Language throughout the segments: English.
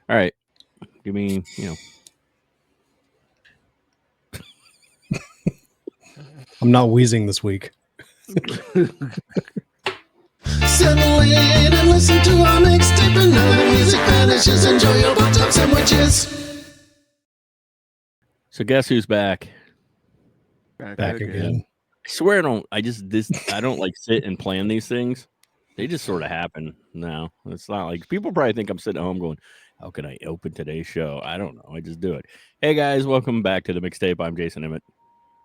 All right. Give me, I'm not wheezing this week. Settle in and listen to our mixtape and now the music vanishes. Enjoy your butt-up sandwiches. So guess who's back? Back again. I swear I don't like sit and plan these things. They just sort of happen now. It's not like people probably think I'm sitting at home going, how can I open today's show? I don't know. I just do it. Hey guys, welcome back to the mixtape. I'm Jason Emmett.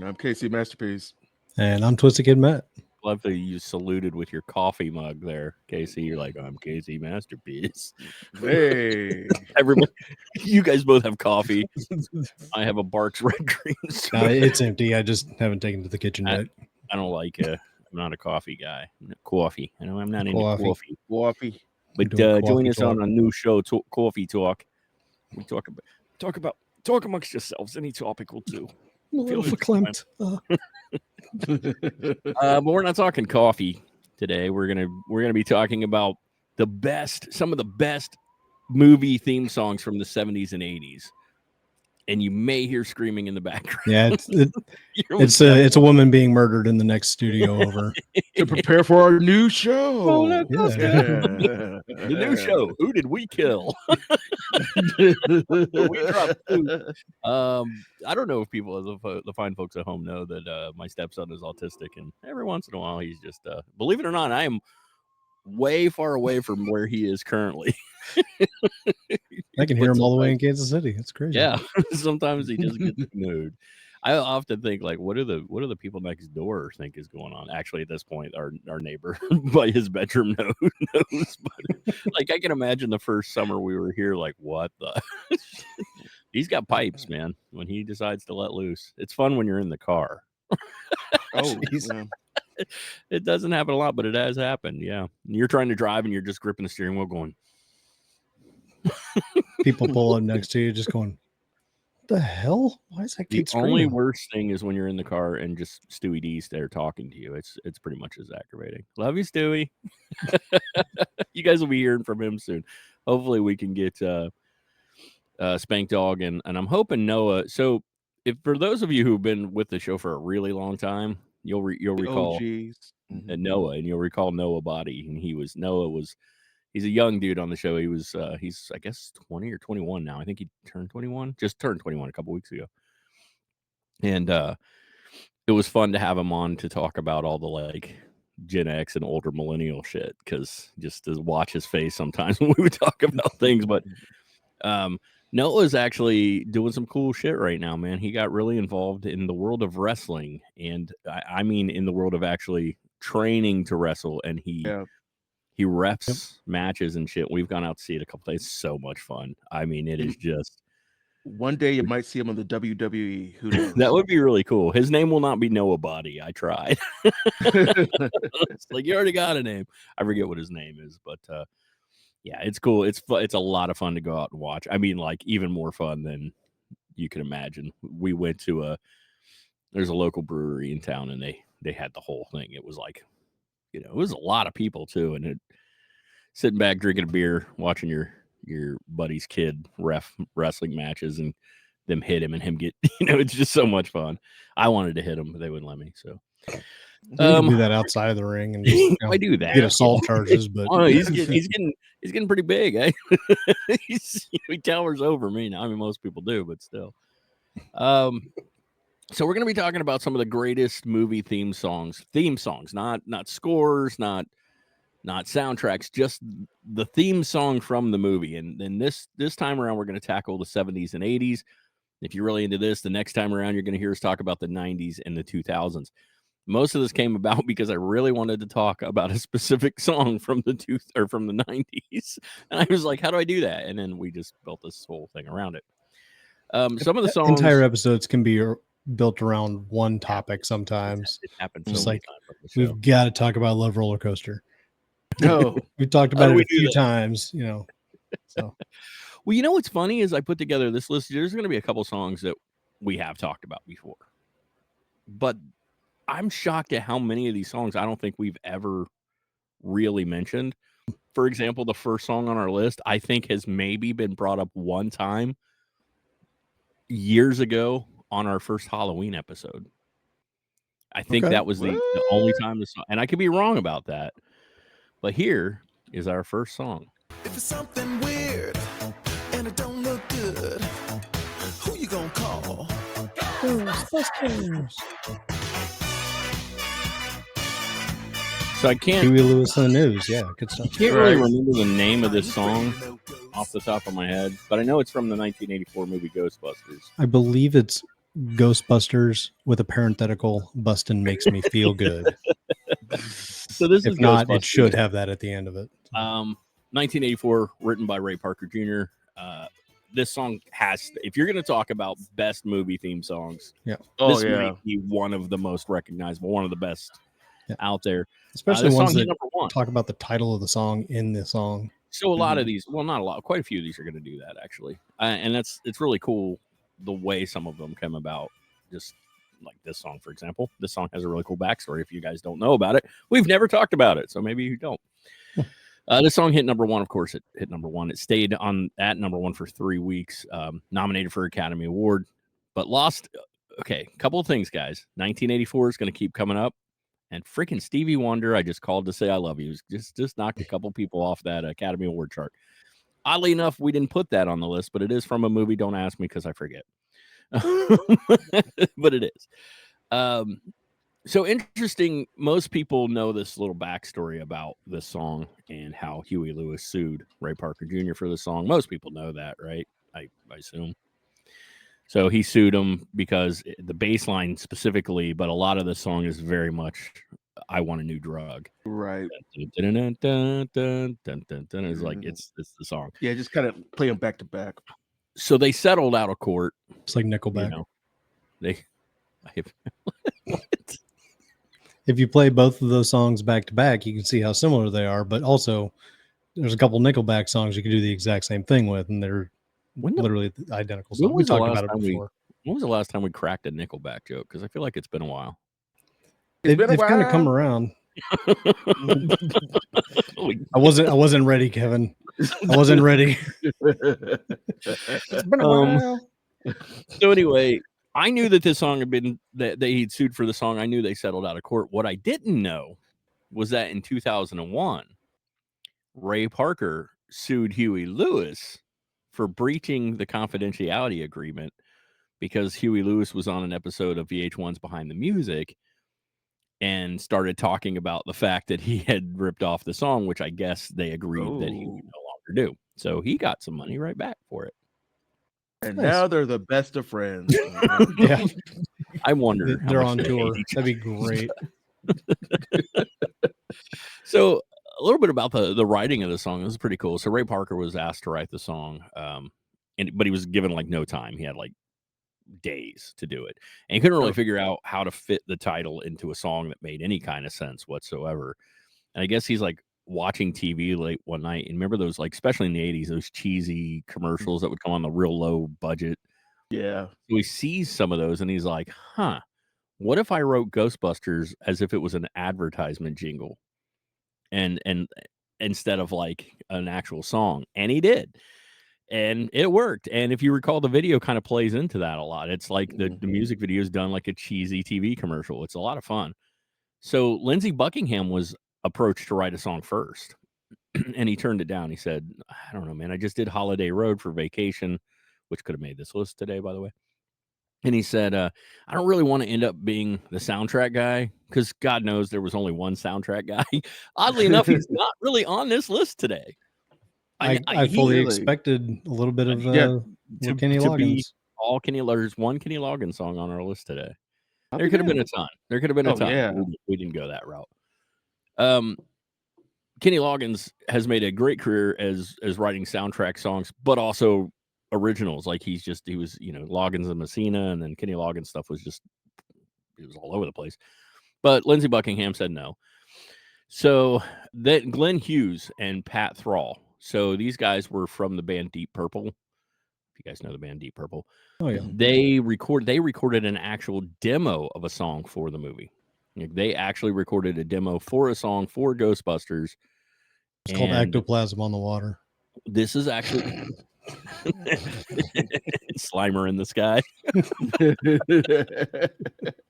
I'm Casey Masterpiece. And I'm Twisted Kid Matt. Love that you saluted with your coffee mug there, Casey. You're like, I'm Casey Masterpiece. Hey. Everybody, you guys both have coffee. I have a Barks Red Cream. No, it's empty. I just haven't taken it to the kitchen yet. I don't like I'm not a coffee guy. Coffee. I know I'm not into coffee. But join us on a new show, Coffee Talk. We talk amongst yourselves. Any topic will do. I'm a little verklempt. But we're not talking coffee today. We're gonna be talking about some of the best movie theme songs from the 70s and 80s. And you may hear screaming in the background. Yeah, it's a woman being murdered in the next studio over. To prepare for our new show. Oh, the new show. Who did we kill? We dropped two. I don't know if the fine folks at home know that my stepson is autistic, and every once in a while he's just believe it or not, I am way far away from where he is currently. I can hear him all the way in Kansas City. It's crazy. Yeah, sometimes he just gets moved. I often think, like, what do the people next door think is going on? Actually, at this point, our neighbor by his bedroom knows. But like, I can imagine the first summer we were here, like, what the? He's got pipes, man. When he decides to let loose, it's fun when you're in the car. Oh, It doesn't happen a lot, but it has happened. Yeah, you're trying to drive and you're just gripping the steering wheel, going. People pull up next to you, just going, "What the hell? Why is that kid screaming?" The only worst thing is when you're in the car and just Stewie D's there talking to you. It's pretty much as aggravating. Love you, Stewie. You guys will be hearing from him soon. Hopefully, we can get Spank Dog and I'm hoping Noah. So, if for those of you who've been with the show for a really long time, you'll recall Noah, and you'll recall Noah Body, and he's a young dude on the show. He's I guess 20 or 21 now. I think he just turned 21 a couple weeks ago. And it was fun to have him on to talk about all the like Gen X and older millennial shit, because just to watch his face sometimes when we would talk about things. But Noah's actually doing some cool shit right now, man. He got really involved in the world of wrestling, and I mean in the world of actually training to wrestle, and he refs matches and shit. We've gone out to see it a couple days. So much fun. I mean, it is just. One day you might see him on the WWE. Who knows? That would be really cool. His name will not be Noah Body. I tried. It's like, you already got a name. I forget what his name is, but yeah, it's cool. It's a lot of fun to go out and watch. I mean, like, even more fun than you can imagine. We went to there's a local brewery in town, and they had the whole thing. It was like, it was a lot of people too, and sitting back drinking a beer, watching your buddy's kid ref wrestling matches and them hit him and him get, it's just so much fun. I wanted to him, but they wouldn't let me. So you can do that outside of the ring, and just, I do that. Get assault charges, but he's getting pretty big. Eh? He towers over me now. I mean, most people do, but still. So we're going to be talking about some of the greatest movie theme songs, not scores, not soundtracks, just the theme song from the movie. And then this time around, we're going to tackle the 70s and 80s. If you're really into this, the next time around, you're going to hear us talk about the 90s and the 2000s. Most of this came about because I really wanted to talk about a specific song from the 90s. And I was like, how do I do that? And then we just built this whole thing around it. Some of the songs, entire episodes can be built around one topic sometimes. It happens just so like we've got to talk about Love Roller Coaster. No, we've talked about it a few times, So, well, what's funny is I put together this list. There's going to be a couple songs that we have talked about before, but I'm shocked at how many of these songs I don't think we've ever really mentioned. for example, the first song on our list, I think has maybe been brought up one time years ago on our first Halloween episode. I think Okay. that was the only time the song, and I could be wrong about that. But here is our first song. If it's something weird and it don't look good, who you gonna call? Ghostbusters. So I can't Huey Lewis and the News. Yeah, good stuff. can't really remember the name of this song off the top of my head, but I know it's from the 1984 movie Ghostbusters. I believe it's Ghostbusters with a parenthetical. Bustin' makes me feel good. So this If is not, Ghostbusters. it should have that at the end of it. 1984, written by Ray Parker Jr. This song has, if you're going to talk about best movie theme songs, this may be one of the most recognizable, one of the best out there. Especially ones that number one. talk about the title of the song in the song. So a lot of these, well, not a lot, quite a few of these are going to do that actually, and it's really cool the way some of them come about. Just like this song, for example. This song has a really cool backstory. If you guys don't know about it, we've never talked about it, so maybe you don't. This song hit number one. Of course, it hit number one. It stayed at number one for 3 weeks. Nominated for Academy Award, but lost. Okay, couple of things, guys. 1984 is going to keep coming up, and freaking Stevie Wonder. I just called to say I love you. Just knocked a couple people off that Academy Award chart. Oddly enough, we didn't put that on the list, but it is from a movie. Don't ask me because I forget. But it is. So interesting. Most people know this little backstory about this song and how Huey Lewis sued Ray Parker Jr. for the song. Most people know that, right? I assume. So he sued him because the bass line specifically, but a lot of the song is very much "I Want a New Drug." Right. It's like it's the song. Yeah, just kind of play them back to back. So they settled out of court. It's like Nickelback. What? If you play both of those songs back to back, you can see how similar they are. But also, there's a couple Nickelback songs you can do the exact same thing with, and they're literally the identical songs. We talked about it before. When was the last time we cracked a Nickelback joke? Because I feel like it's been a while. They've kind of come around. I wasn't ready, Kevin. I wasn't ready. It's been a while. So anyway, I knew that this song had been that he'd sued for the song. I knew they settled out of court. What I didn't know was that in 2001, Ray Parker sued Huey Lewis for breaching the confidentiality agreement because Huey Lewis was on an episode of VH1's Behind the Music and started talking about the fact that he had ripped off the song, which I guess they agreed that he would no longer do. So he got some money right back for it. And now they're the best of friends. Yeah. I wonder. They're on tour. That'd be great. So a little bit about the writing of the song. This is pretty cool. So Ray Parker was asked to write the song, but he was given like no time. He had like days to do it, and he couldn't really figure out how to fit the title into a song that made any kind of sense whatsoever. And I guess he's like watching TV late one night, and remember those, like, especially in the 80s, those cheesy commercials that would come on the real low budget. Yeah. So he sees some of those and he's like, what if I wrote Ghostbusters as if it was an advertisement jingle and instead of like an actual song? And he did. And it worked. And if you recall, the video kind of plays into that a lot. It's like the music video is done like a cheesy TV commercial. It's a lot of fun. So Lindsey Buckingham was approached to write a song first, and he turned it down. He said, I don't know, man. I just did Holiday Road for vacation, which could have made this list today, by the way. And he said, I don't really want to end up being the soundtrack guy because God knows there was only one soundtrack guy. Oddly enough, he's not really on this list today. I fully expected a little bit of Kenny Loggins. All Kenny Loggins, one Kenny Loggins song on our list today. There could have been a ton. There could have been a ton. Yeah. We didn't go that route. Kenny Loggins has made a great career as writing soundtrack songs, but also originals. Like he was, Loggins and Messina, and then Kenny Loggins stuff was it was all over the place. But Lindsey Buckingham said no. So that Glenn Hughes and Pat Thrall. So these guys were from the band Deep Purple. If you guys know the band Deep Purple. Oh yeah. They recorded an actual demo of a song for the movie. They actually recorded a demo for a song for Ghostbusters It's called And Ectoplasm on the Water. this is actually Slimer in the Sky.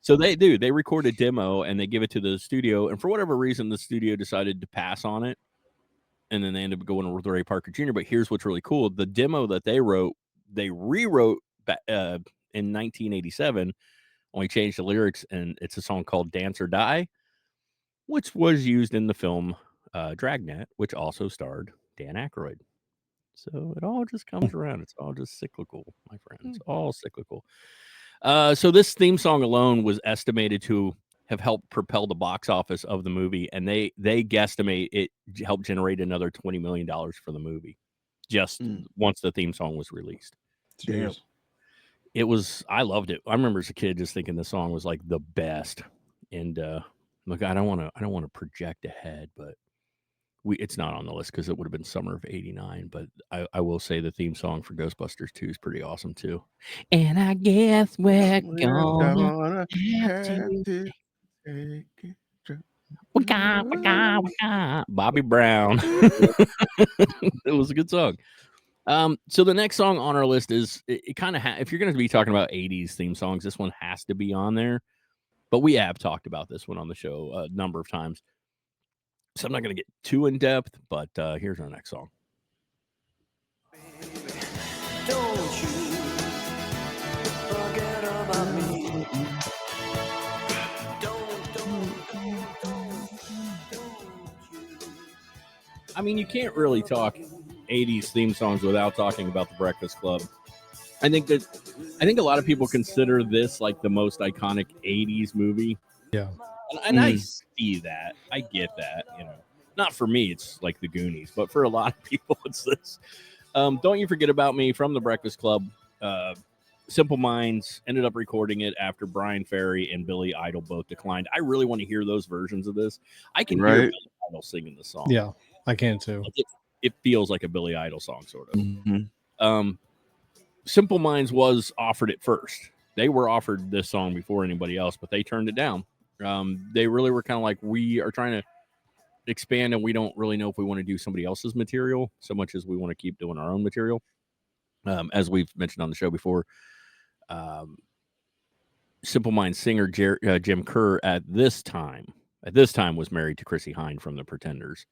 So they record a demo and they give it to the studio, and for whatever reason the studio decided to pass on it, and then they ended up going with Ray Parker Jr. But here's what's really cool: the demo that they wrote, they rewrote in 1987. Only changed the lyrics, and it's a song called "Dance or Die," which was used in the film Dragnet, which also starred Dan Aykroyd. So it all just comes around. It's all just cyclical, my friends. All cyclical. So this theme song alone was estimated to have helped propel the box office of the movie, and they guesstimate it helped generate another $20 million for the movie, just once the theme song was released. Damn. It was. I loved it. I remember as a kid just thinking the song was like the best. And look, I don't want to project ahead, but it's not on the list because it would have been summer of '89. But I will say the theme song for Ghostbusters 2 is pretty awesome too. And I guess we're gonna have to take it. Bobby Brown. It was a good song. So the next song on our list is it kind of if you're going to be talking about 80s theme songs, this one has to be on there. But we have talked about this one on the show a number of times, so I'm not going to get too in depth. But here's our next song. Baby, don't you forget about me. I mean, you can't really talk 80s theme songs without talking about the Breakfast Club. I think a lot of people consider this like the most iconic 80s movie. Yeah. And I see that. I get that, Not for me, it's like the Goonies, but for a lot of people, it's this. Don't You Forget About Me from the Breakfast Club. Simple Minds ended up recording it after Brian Ferry and Billy Idol both declined. I really want to hear those versions of this. I can hear Billy Idol singing the song. Yeah, I can too. It feels like a Billy Idol song, sort of. Mm-hmm. Simple Minds was offered it first. They were offered this song before anybody else, but they turned it down. They really were kind of like, we are trying to expand and we don't really know if we want to do somebody else's material so much as we want to keep doing our own material. As we've mentioned on the show before, Simple Minds singer Jim Kerr at this time was married to Chrissy Hynde from the Pretenders,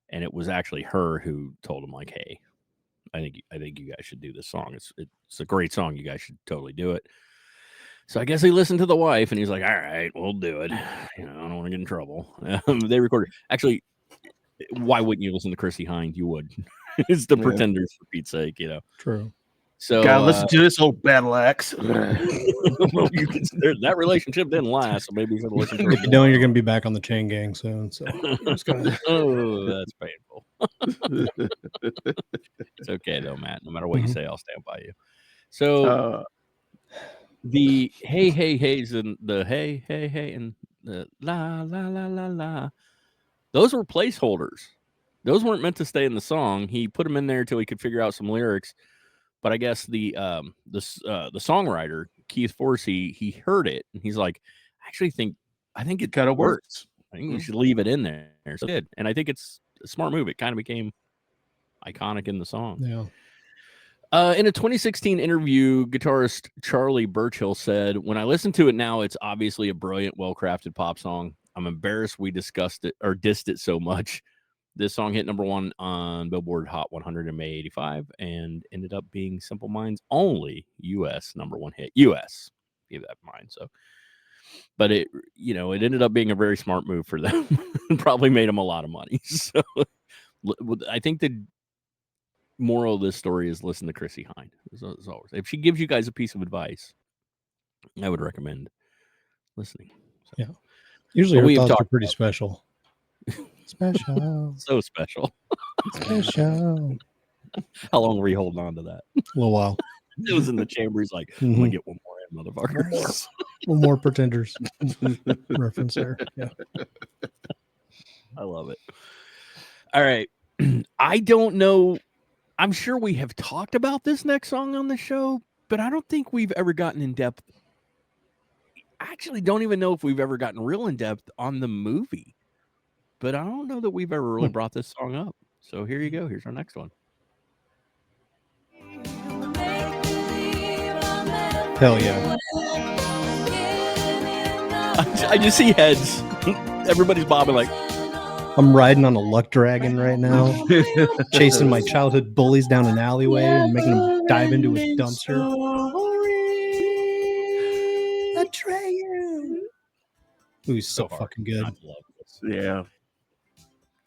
and it was actually her who told him, like, hey, I think you guys should do this song. It's a great song. You guys should totally do it. So I guess he listened to the wife, and he's like, all right, we'll do it. I don't want to get in trouble. They recorded. Actually, why wouldn't you listen to Chrissy Hynde? You would. It's the Pretenders, for Pete's sake, True. So gotta listen to this old battle axe. Well, that relationship didn't last, so maybe you should listen to it. If you don't, you're going to be back on the chain gang soon. So oh, that's painful. It's okay though, Matt. No matter what you say, I'll stand by you. So the hey hey hey's and the hey hey hey and the la la la la la, those were placeholders. Those weren't meant to stay in the song. He put them in there until he could figure out some lyrics. But I guess the songwriter Keith Forsey, he heard it and he's like, I think it kind of works. I think you should leave it in there. So it did, and I think it's a smart move. It kind of became iconic in the song. Yeah. In a 2016 interview, guitarist Charlie Burchill said, "When I listen to it now, it's obviously a brilliant, well-crafted pop song. I'm embarrassed we discussed it or dissed it so much. This song hit #1 on Billboard Hot 100 in May '85 and ended up being Simple Minds' only U.S. #1 hit. U.S. Keep that in mind. So, but it ended up being a very smart move for them. Probably made them a lot of money. So, I think the moral of this story is listen to Chrissy Hynde. As always, if she gives you guys a piece of advice, I would recommend listening. So, yeah. Usually her thoughts are pretty special. Special. So special. Special. How long were you holding on to that? A little while. It was in the chamber. He's like, I'm gonna get one more in, motherfuckers. One more Pretenders reference there. Yeah. I love it. All right. I don't know. I'm sure we have talked about this next song on the show, but I don't think we've ever gotten in depth. I actually don't even know if we've ever gotten real in depth on the movie. but I don't know that we've ever really brought this song up. So here you go. Here's our next one. Hell yeah. I just see heads. Everybody's bobbing like, I'm riding on a luck dragon right now, chasing my childhood bullies down an alleyway and making them dive into a dumpster. Atreyu. Ooh, he's so fucking good. I love this. Yeah.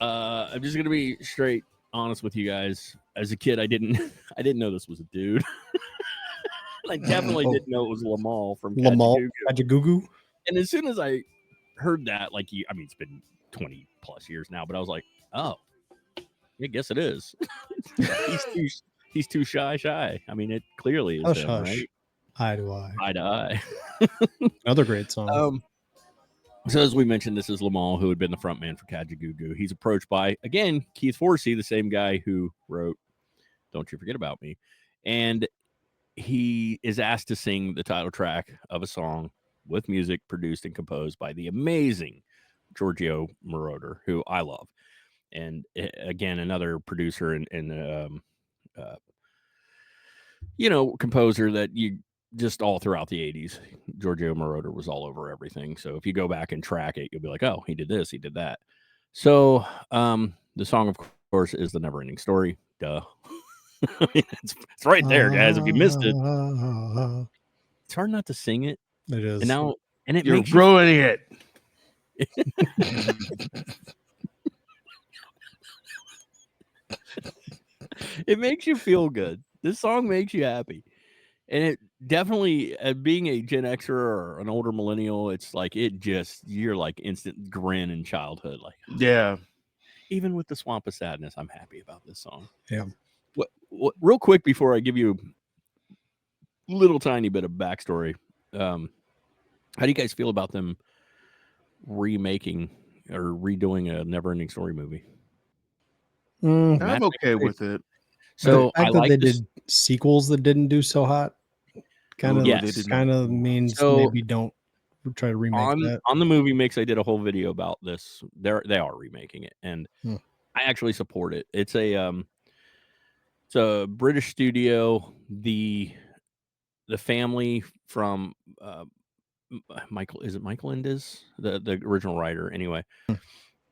I'm just gonna be straight honest with you guys. As a kid, I didn't know this was a dude. I definitely didn't know it was Lamal from Kajagugu. And as soon as I heard that, like, I mean, it's been 20 plus years now, but I was like, oh, I guess it is. he's too shy. I mean, it clearly is Hush, him, hush. right? Eye to eye. Eye to eye. Another great song. So as we mentioned, this is Lamal, who had been the frontman for Kajagoogoo. He's approached by, again, Keith Forsey, the same guy who wrote Don't You Forget About Me. And he is asked to sing the title track of a song with music produced and composed by the amazing Giorgio Moroder, who I love. And again, another producer and composer that you just all throughout the 80s, Giorgio Moroder was all over everything. So if you go back and track it, you'll be like, oh, he did this, he did that. So the song, of course, is The Never Ending Story. Duh. I mean, it's right there, guys. If you missed it, it's hard not to sing it. It is. And it You're makes ruining it. It makes you feel good. This song makes you happy. And it definitely, being a Gen Xer or an older millennial, it's like you're like instant grin in childhood. Like, Yeah. even with the Swamp of Sadness, I'm happy about this song. Yeah. What real quick before I give you a little tiny bit of backstory, how do you guys feel about them remaking or redoing a Never Ending Story movie? I'm okay with it. So the fact I that like they this. did sequels that didn't do so hot kind of means maybe don't try to remake that. On the Movie Mix, I did a whole video about this. They are remaking it, and I actually support it. It's a British studio. The family from Michael Endes, the original writer. Anyway,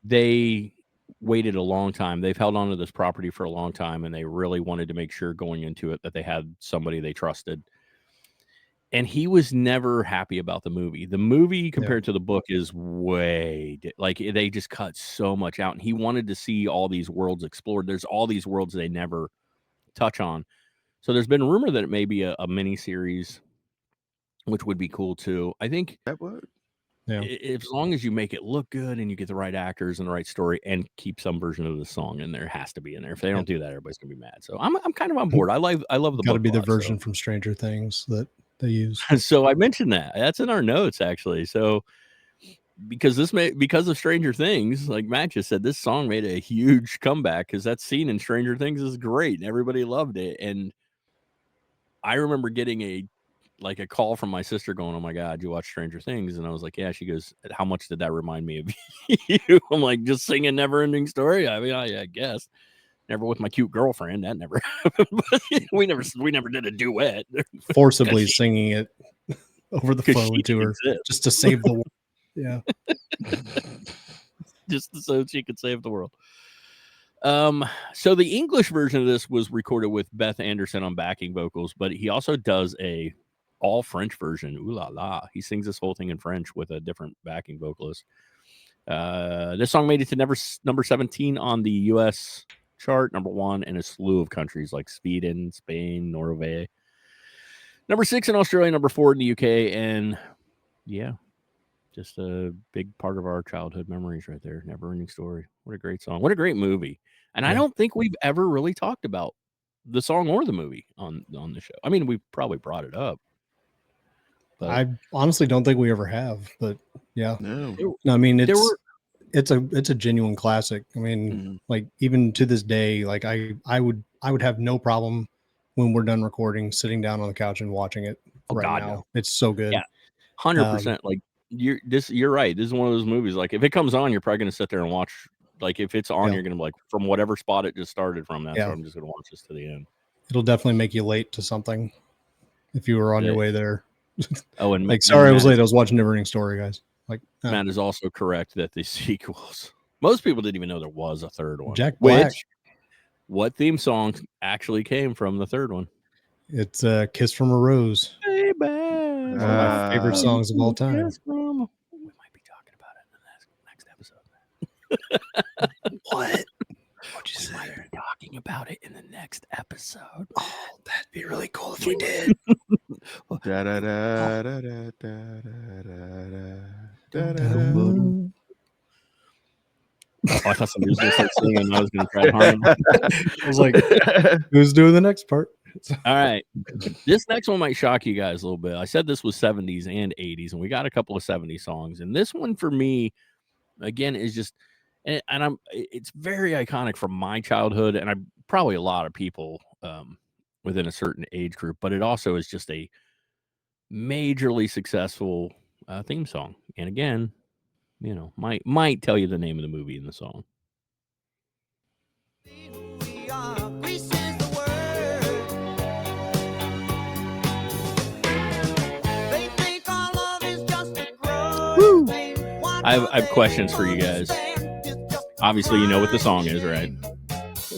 they waited a long time. They've held on to this property for a long time, and they really wanted to make sure going into it that they had somebody they trusted. And he was never happy about the movie. The movie compared to the book is way they just cut so much out, and he wanted to see all these worlds explored. There's all these worlds they never touch on. So there's been rumor that it may be a mini series, which would be cool too. I think that would. Yeah. As long as you make it look good and you get the right actors and the right story and keep some version of the song in there, it has to be in there. If they don't do that, everybody's gonna be mad. So I'm kind of on board. I love the Got to book be the lot, version from Stranger Things that they use. So I mentioned that's in our notes actually. So because of Stranger Things, like Matt just said, this song made a huge comeback because that scene in Stranger Things is great and everybody loved it. And I remember getting a call from my sister going, oh my God, you watch Stranger Things? And I was like, yeah. She goes, how much did that remind me of you? I'm like, just singing Never Ending Story. I mean, I guess never with my cute girlfriend. That never happened. But we never did a duet. Forcibly singing it over the phone to her just to save the world. Yeah. Just so she could save the world. So the English version of this was recorded with Beth Anderson on backing vocals, but he also does a all French version. Ooh la la. He sings this whole thing in French with a different backing vocalist. This song made it to number 17 on the US chart, number 1 in a slew of countries like Sweden, Spain, Norway. Number 6 in Australia, number 4 in the UK, and yeah, just a big part of our childhood memories right there. Never Ending Story. What a great song. What a great movie. And I don't think we've ever really talked about the song or the movie on the show. I mean, we probably brought it up. But I honestly don't think we ever have, but yeah. No. I mean, it's a genuine classic. I mean, like even to this day, like I would have no problem when we're done recording, sitting down on the couch and watching it now. No. It's so good. Yeah. 100%. Like you're right. This is one of those movies. Like if it comes on, you're probably going to sit there and watch Like if it's on, Yeah. you're gonna be like from whatever spot it just started from. That's Yeah. where I'm just gonna watch this to the end. It'll definitely make you late to something if you were on your way there. Oh, and like, sorry, I was late. I was watching Neverending Story, guys. Like, Matt is also correct that the sequels. Most people didn't even know there was a third one. Jack Black. What theme song actually came from the third one? It's "Kiss from a Rose." Baby. One of my favorite songs of all time. We might be talking about it in the next episode. What? What'd you say? We might be talking about it in the next episode. Oh, that'd be really cool if we did. I thought somebody was going to start singing and I was going to try hard. I was like, who's doing the next part? All right. This next one might shock you guys a little bit. I said this was 70s and 80s, and we got a couple of 70s songs. And this one for me, again, is just, and it's very iconic from my childhood, and I'm probably a lot of people within a certain age group, but it also is just a majorly successful theme song. And again, you know, might tell you the name of the movie in the song. I have questions for you guys. Obviously, you know what the song is, right?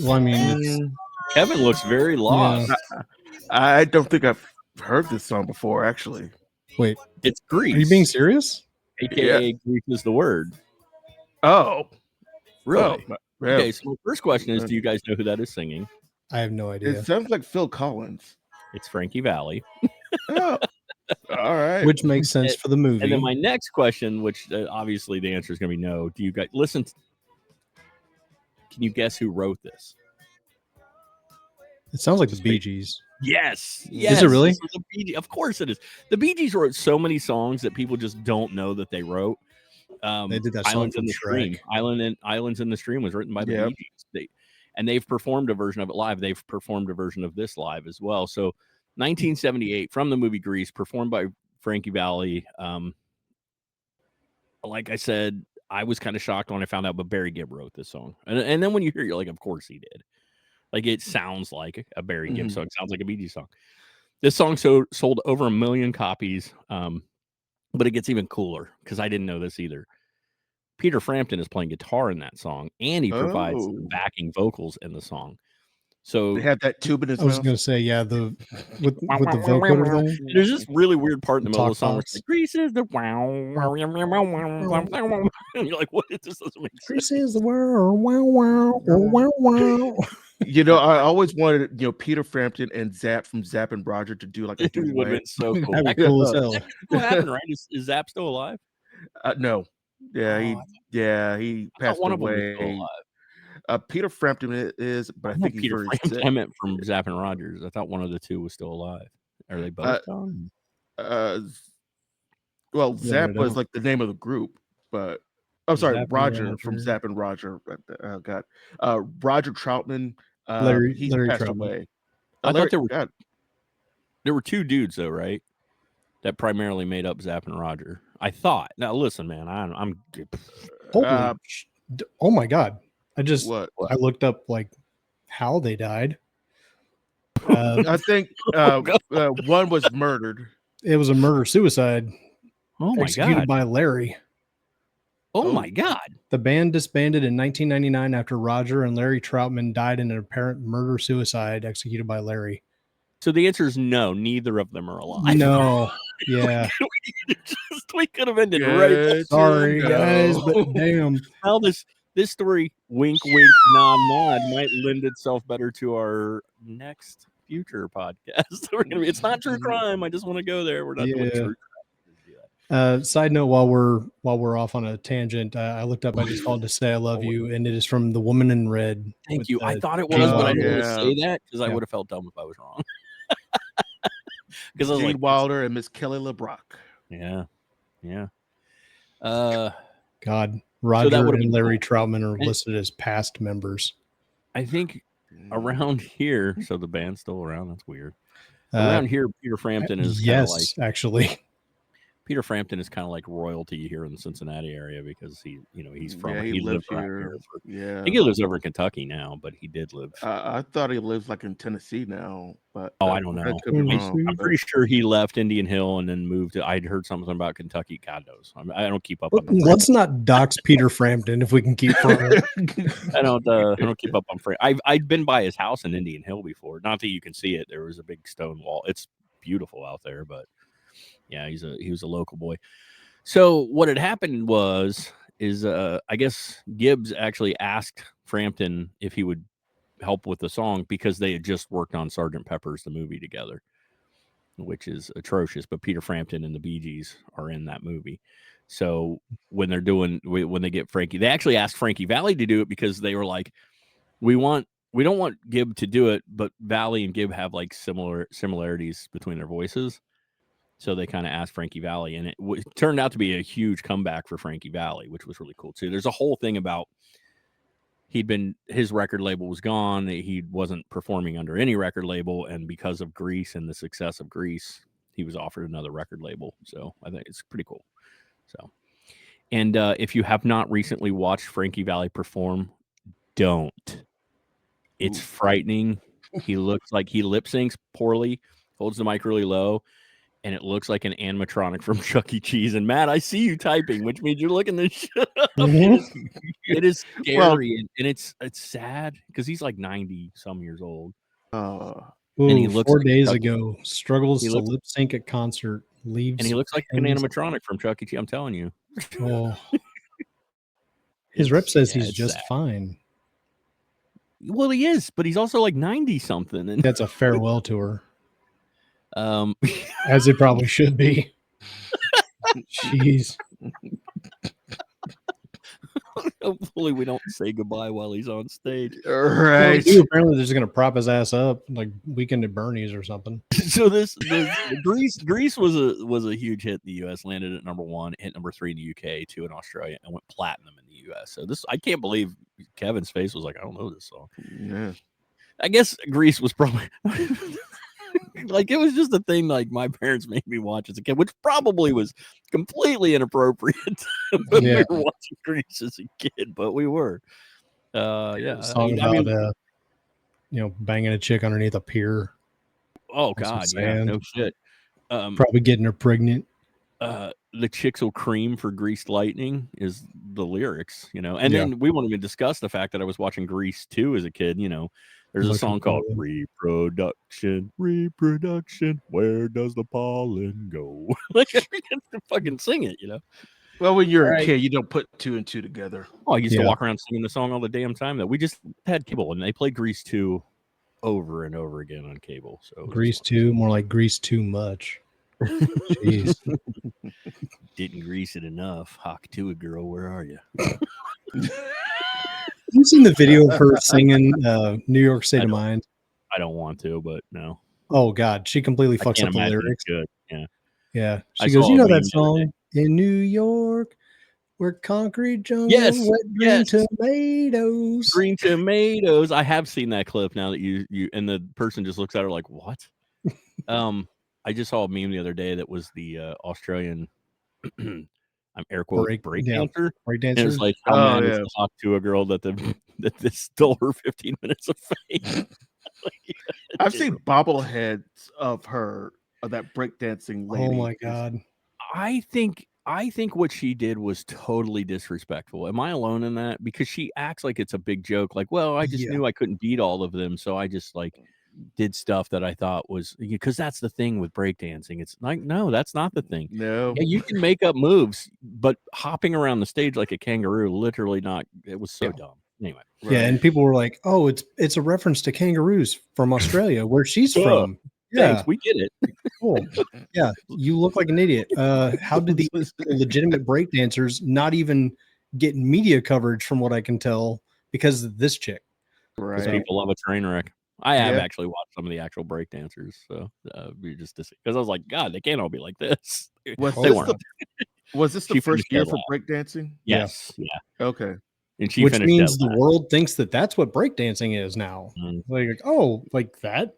Well, I mean, Kevin looks very lost. Yeah. I don't think I've heard this song before, actually. Wait, it's Grease. Are you being serious? AKA Grease is the word. Oh, really? Oh, okay, so my first question is, do you guys know who that is singing? I have no idea. It sounds like Phil Collins. It's Frankie Valli. Oh, all right. Which makes sense for the movie. And then my next question, which obviously the answer is going to be no. Do you guys listen? Can you guess who wrote this? It sounds like the Bee Gees. Yes. Is it really? Of course it is. The Bee Gees wrote so many songs that people just don't know that they wrote. They did that song Islands from in the Shrek. Stream. Islands in the Stream was written by the Bee Gees. They've performed a version of it live. They've performed a version of this live as well. So 1978 from the movie Grease, performed by Frankie Valli. Like I said, I was kind of shocked when I found out, but Barry Gibb wrote this song. And then when you hear it, you're like, of course he did. Like, it sounds like a Barry Gibb song. It sounds like a Bee Gees song. This song sold over 1 million copies, but it gets even cooler because I didn't know this either. Peter Frampton is playing guitar in that song, and he provides backing vocals in the song. So they have that tube in his mouth. I was going to say, yeah, with the vocoder thing. There's this really weird part in the middle of the song where box. it's like, Grease is the wow. And you're like, what is this? Doesn't make sense. Grease is the world. Wow, wow, wow, wow. You know, I always wanted, Peter Frampton and Zap from Zap and Roger to do like a It would have duet. been so cool. That'd be cool as hell. What happened, right? Is Zap still alive? No. Yeah, he I thought passed one of them was away. still alive. Peter Frampton is, but I think he's Peter very Frampton. sick. I meant from Zapp and Rogers. I thought one of the two was still alive. Are they both gone? Well, Yeah, Zap I was don't. like the name of the group, but I'm sorry, Zapp and Roger from Roger. Zap and Roger. Oh God, Roger Troutman. Larry he passed Troutman. away. I thought God. there were two dudes though, right? That primarily made up Zapp and Roger. I thought. Now listen, man, I'm Holy oh my God. I looked up like how they died. I think one was murdered. It was a murder-suicide oh my executed god. by Larry. Oh my god. The band disbanded in 1999 after Roger and Larry Troutman died in an apparent murder-suicide executed by Larry. So the answer is no, neither of them are alive. No. Yeah. we could have ended right there. Sorry, guys, but damn. Well, this story, wink, wink, nod, nod, might lend itself better to our next future podcast. It's not true crime. I just want to go there. We're not doing true crime. Side note, while we're off on a tangent, I looked up. I just called to say I love you, and it is from The Woman in Red. Thank you. I thought it was, Gene but I didn't Wilder. want to say that because I would have felt dumb if I was wrong. Because I was Gene like, Wilder and Miss Kelly LeBrock. yeah. God, Roger would've and been Larry cool. Troutman are listed as past members. I think around here, so the band's still around. That's weird. Around here, Peter Frampton is yes, actually. Peter Frampton is kind of like royalty here in the Cincinnati area because he's from he lived lives around here. here. I Yeah, think he lives over in Kentucky now, but he did live. I thought he lives like in Tennessee now, but I don't I know. could be wrong. I'm pretty sure he left Indian Hill and then moved to. I'd heard something about Kentucky. God knows. I don't keep up on. Let's not dox Peter Frampton if we can keep from it. I don't keep up on Frank. I'd been by his house in Indian Hill before. Not that you can see it. There was a big stone wall. It's beautiful out there, but yeah, he was a local boy. So what had happened is I guess Gibbs actually asked Frampton if he would help with the song because they had just worked on Sgt. Pepper's the movie together, which is atrocious. But Peter Frampton and the Bee Gees are in that movie. So when they get Frankie, they actually asked Frankie Valli to do it because they were like, we don't want Gibb to do it, but Valli and Gibb have like similarities between their voices. So they kind of asked Frankie Valli, and it turned out to be a huge comeback for Frankie Valli, which was really cool too. There's a whole thing about his record label was gone. He wasn't performing under any record label, and because of Grease and the success of Grease, he was offered another record label. So I think it's pretty cool. So, and if you have not recently watched Frankie Valli perform, don't. It's frightening. He looks like he lip syncs poorly, holds the mic really low, and it looks like an animatronic from Chuck E. Cheese. And Matt, I see you typing, which means you're looking this shit up. It is scary, and it's sad because he's like 90 some years old. And he looks 4 days ago, struggles to lip sync at concert, leaves, and he looks like an animatronic from Chuck E. Cheese. I'm telling you. Oh. His rep says he's just fine. Well, he is, but he's also like 90 something. And that's a farewell tour. As it probably should be. Jeez. Hopefully we don't say goodbye while he's on stage. Right. Well, apparently they're just gonna prop his ass up like Weekend at Bernie's or something. So this Grease was a huge hit in the US, landed at #1, hit #3 in the UK, 2 in Australia, and went platinum in the US. So I can't believe Kevin's face was like, I don't know this song. Yeah. I guess Grease was probably like, it was just a thing like my parents made me watch as a kid, which probably was completely inappropriate when we were watching Grease as a kid, but we were. Song about banging a chick underneath a pier. Oh God, yeah, no shit. Probably getting her pregnant. The chicks will cream for Greased Lightning is the lyrics, and then we won't even discuss the fact that I was watching Grease 2 as a kid. There's a song called Reproduction, where does the pollen go? Like, I can fucking sing it, Well, when you're a kid, you don't put 2 and 2 together. Oh, I used to walk around singing the song all the damn time. That we just had cable, and they played Grease 2 over and over again on cable. So Grease 2, more like Grease too much. Jeez. Didn't grease it enough. Hawk to it, girl. Where are you? You seen the video of her singing New York State of Mind? I don't want to, but no. Oh God, she completely fucks up the lyrics. Good. Yeah. Yeah. She goes, that song in New York where concrete jungle, wet green tomatoes. Green tomatoes. I have seen that clip now that you and the person just looks at her like, what? I just saw a meme the other day that was the Australian I'm air quote break dancer. Breakdancer. It's like how mad is to talk to a girl that that stole her 15 minutes of fame. I've seen bobbleheads of her of that breakdancing lady. Oh my God. I think what she did was totally disrespectful. Am I alone in that? Because she acts like it's a big joke. Like, well, I just knew I couldn't beat all of them, so I just did stuff that I thought was, because that's the thing with breakdancing. It's like, no, that's not the thing. No. Yeah, you can make up moves, but hopping around the stage like a kangaroo, literally not. It was so dumb. Anyway. Yeah, and people were like, oh, it's a reference to kangaroos from Australia, where she's from. Yeah, thanks, we get it. Cool. Yeah, you look like an idiot. How did these legitimate breakdancers not even get media coverage, from what I can tell, because of this chick? Right. People love a train wreck. I have actually watched some of the actual breakdancers, so we just because I was like, God, they can't all be like this. Was this the first year for breakdancing? Yes. Yeah. Okay. And she which means the world thinks that that's what breakdancing is now. Like, oh, like that.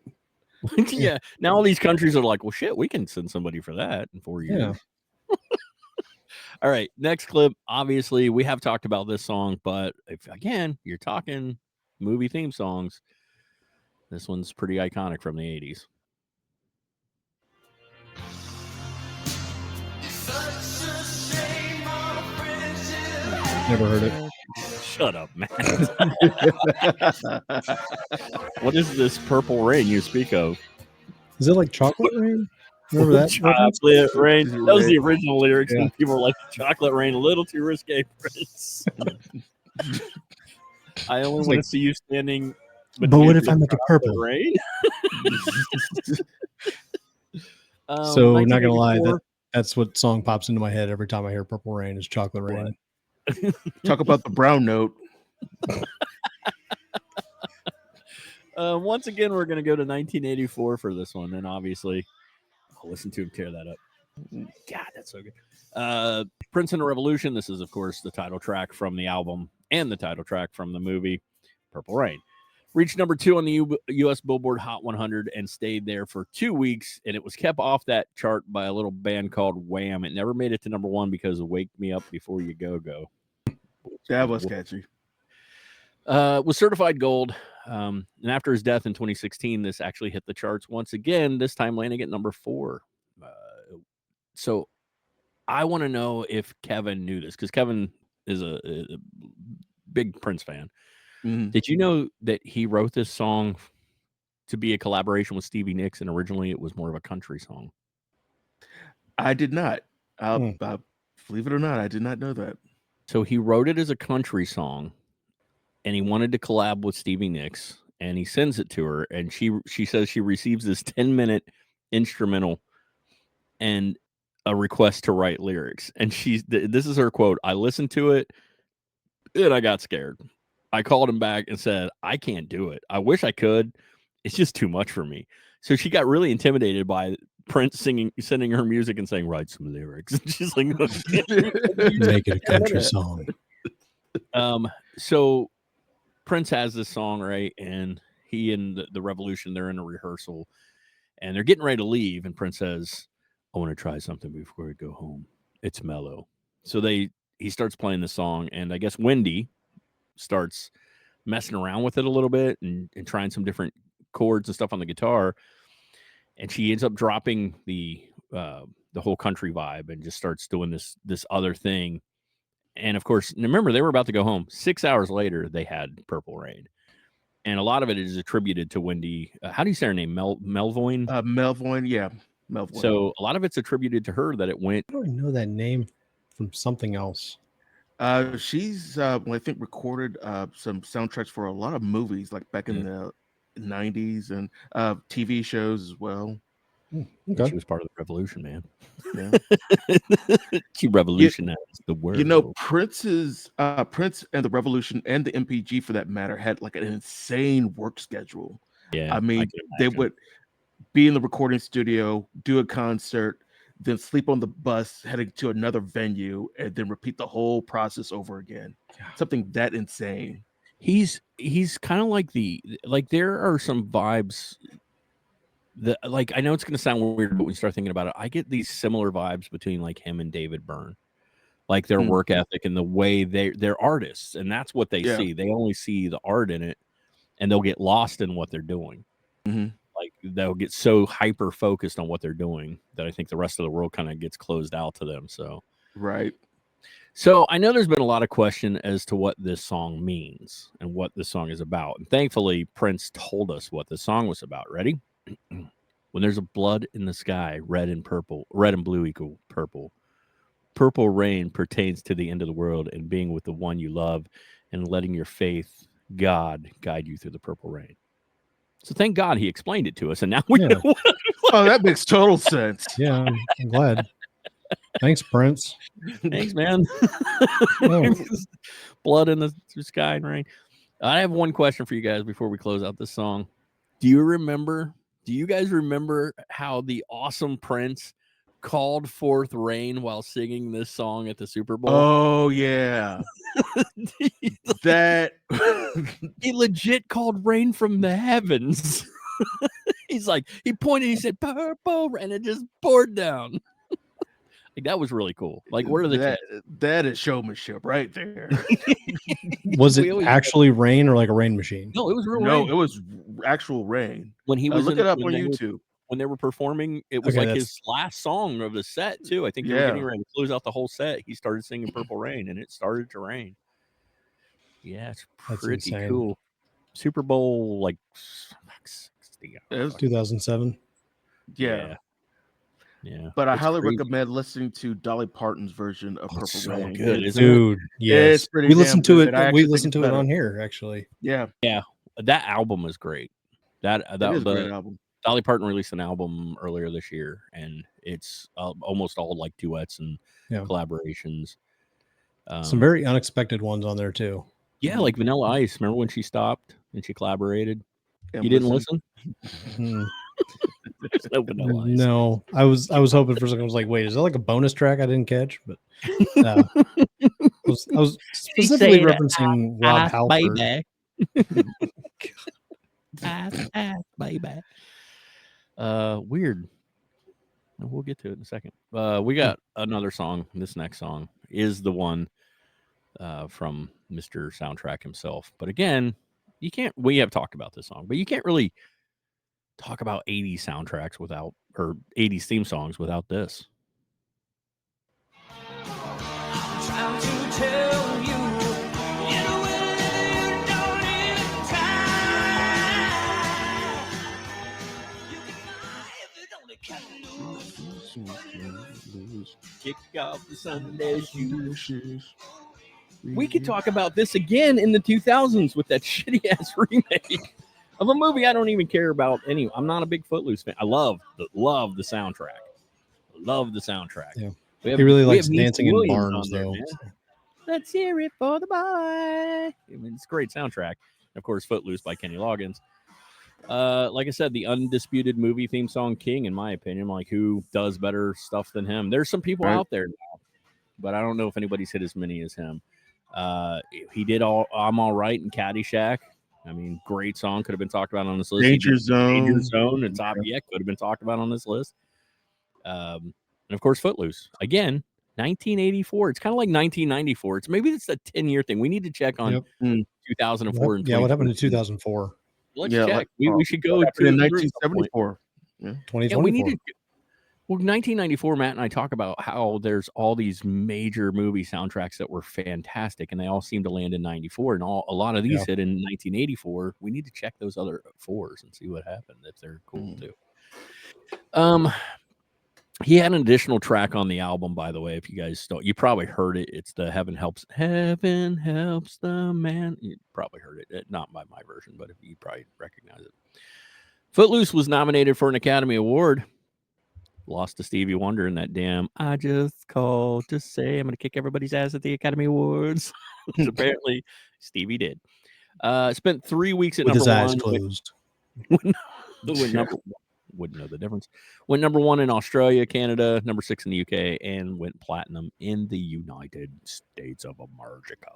Yeah. Now all these countries are like, well, shit, we can send somebody for that in 4 years. All right, next clip. Obviously, we have talked about this song, but if again you're talking movie theme songs, this one's pretty iconic from the 80s. Never heard it. Shut up, man. What is this Purple Rain you speak of? Is it like Chocolate Rain? Remember that? Chocolate Rain. That was the original lyrics, Yeah. and people were like, "Chocolate Rain, a little too risque, Prince." I only want to see you standing. But what if I make it purple? Rain? So not gonna lie, that's what song pops into my head every time I hear Purple Rain is Chocolate Rain. Talk about the brown note. Once again, we're going to go to 1984 for this one. And obviously, I'll listen to him tear that up. God, that's so good. Prince and the Revolution. This is, of course, the title track from the album and the title track from the movie Purple Rain. Reached number 2 on the U.S. Billboard Hot 100 and stayed there for 2 weeks. And it was kept off that chart by a little band called Wham. It never made it to number 1 because of Wake Me Up Before You Go Go. That was catchy. Was certified gold. And after his death in 2016, this actually hit the charts once again, this time landing at number 4. So I want to know if Kevin knew this, because Kevin is a big Prince fan. Mm-hmm. Did you know that he wrote this song to be a collaboration with Stevie Nicks, and originally it was more of a country song? I did not. Believe it or not, I did not know that. So he wrote it as a country song, and he wanted to collab with Stevie Nicks, and he sends it to her, and she says she receives this 10-minute instrumental and a request to write lyrics. And this is her quote: "I listened to it and I got scared. I called him back and said, I can't do it. I wish I could. It's just too much for me." So she got really intimidated by Prince sending her music and saying, "Write some lyrics." And she's like, "No, make it a country song." So Prince has this song, right? And he and the Revolution, they're in a rehearsal and they're getting ready to leave. And Prince says, "I want to try something before we go home. It's mellow." So he starts playing the song, and I guess Wendy starts messing around with it a little bit and trying some different chords and stuff on the guitar. And she ends up dropping the whole country vibe and just starts doing this other thing. And of course, remember, they were about to go home. 6 hours later, they had Purple Rain. And a lot of it is attributed to Wendy. How do you say her name? Melvoin? Melvoin, yeah. Melvoin. So a lot of it's attributed to her that it went. I don't know that name from something else. She's, I think, recorded some soundtracks for a lot of movies, like back in the 90s, and TV shows as well. Okay. She was part of the revolution, man. Yeah. She revolutionized the world. You know, Prince and the Revolution and the MPG, for that matter, had like an insane work schedule. Yeah, I mean, they would be in the recording studio, do a concert, then sleep on the bus heading to another venue, and then repeat the whole process over again. Something that insane. He's kind of like there are some vibes that, like, I know it's going to sound weird, but when you start thinking about it, I get these similar vibes between like him and David Byrne, like their work ethic and the way they're artists, and that's what they see. They only see the art in it, and they'll get lost in what they're doing. Mm-hmm. Like they'll get so hyper focused on what they're doing that I think the rest of the world kind of gets closed out to them. So right. So I know there's been a lot of question as to what this song means and what this song is about. And thankfully, Prince told us what the song was about. Ready? When there's a blood in the sky, red and blue equal purple. Purple rain pertains to the end of the world and being with the one you love and letting your faith, God, guide you through the purple rain. So thank God he explained it to us, and now we know what Oh, that makes total sense. Yeah, I'm glad. Thanks, Prince. Thanks, man. Blood in the sky and rain. I have one question for you guys before we close out this song. Do you guys remember how the awesome Prince called forth rain while singing this song at the Super Bowl? Oh, yeah. That he legit called rain from the heavens. He's like, he pointed, he said, purple, and it just poured down. Like that was really cool. Like, what are the that? chances? That is showmanship right there. Was We it always- actually rain or like a rain machine? No, it was real No, rain. it was actual rain. When he was Look in, it up on when they were- YouTube. when they were performing, it was Okay, like that's- his last song of the set too. I think they were getting ready to close out the whole set. He started singing Purple Rain, and it started to rain. Yeah, it's That's pretty insane. cool. Super Bowl like 60. It was- 2007. Yeah. Yeah. But I It's highly crazy. recommend listening to Dolly Parton's version of Oh, Purple it's so Rain. good, It's- isn't it? Dude, yes. It's pretty We listened damn to good. I it. actually We think listened it's to it better. on here, actually. Yeah, That album is great. That it is a great the album. Dolly Parton released an album earlier this year, and it's almost all like duets and Yeah. collaborations. Some very unexpected ones on there too. Yeah, like Vanilla Ice. Remember when she stopped and she collaborated? And You didn't listen? Hmm. There's no Vanilla Ice. No, I was hoping for a second. I was like, wait, is that like a bonus track I didn't catch? But I was specifically say that referencing Rob Halford. Baby. Baby. Weird. We'll get to it in a second. We got another song. This next song is the one from Mr. Soundtrack himself. But again, you can't. We have talked about this song, but you can't really talk about 80s soundtracks without, or 80s theme songs without this. Trying to tell you in a way you don't even try. You can lie if you don't lose. Kick off the Sunday shoes. We could talk about this again in the 2000s with that shitty ass remake of a movie I don't even care about. Anyway, I'm not a big Footloose fan. I love the soundtrack. Love the soundtrack. Yeah. We He really we likes have Nancy Dancing in Williams Barns, on there, though. man. Let's hear it for the boy. I mean, it's a great soundtrack. Of course, Footloose by Kenny Loggins. Like I said, the undisputed movie theme song king, in my opinion. Like, who does better stuff than him? There's some people out there now, but I don't know if anybody's hit as many as him. He did I'm All Right in Caddyshack. I mean, great song. Could have been talked about on this list. Danger Zone. Danger Zone and Top Yet could have been talked about on this list. And of course, Footloose. Again, 1984. It's kind of like 1994. Maybe it's a 10-year thing. We need to check on 2004 and Yeah, what happened in 2014. 2004? Let's Yeah, check. like, we should go to in through at some point. 1974. 2024. Yeah, we need to. Well, 1994, Matt and I talk about how there's all these major movie soundtracks that were fantastic, and they all seem to land in 94, and a lot of these hit in 1984. We need to check those other fours and see what happened, if they're cool too. He had an additional track on the album, by the way. If you guys don't, you probably heard it. It's the Heaven Helps the Man. You probably heard it. Not by my version, but if you probably recognize it. Footloose was nominated for an Academy Award. Lost to Stevie Wonder in that damn I just called to say I'm going to kick everybody's ass at the Academy Awards. Which apparently Stevie did. Spent 3 weeks at With his number eyes one. closed. Wouldn't know the difference. Went number one in Australia, Canada, number 6 in the UK, and went platinum in the United States of America.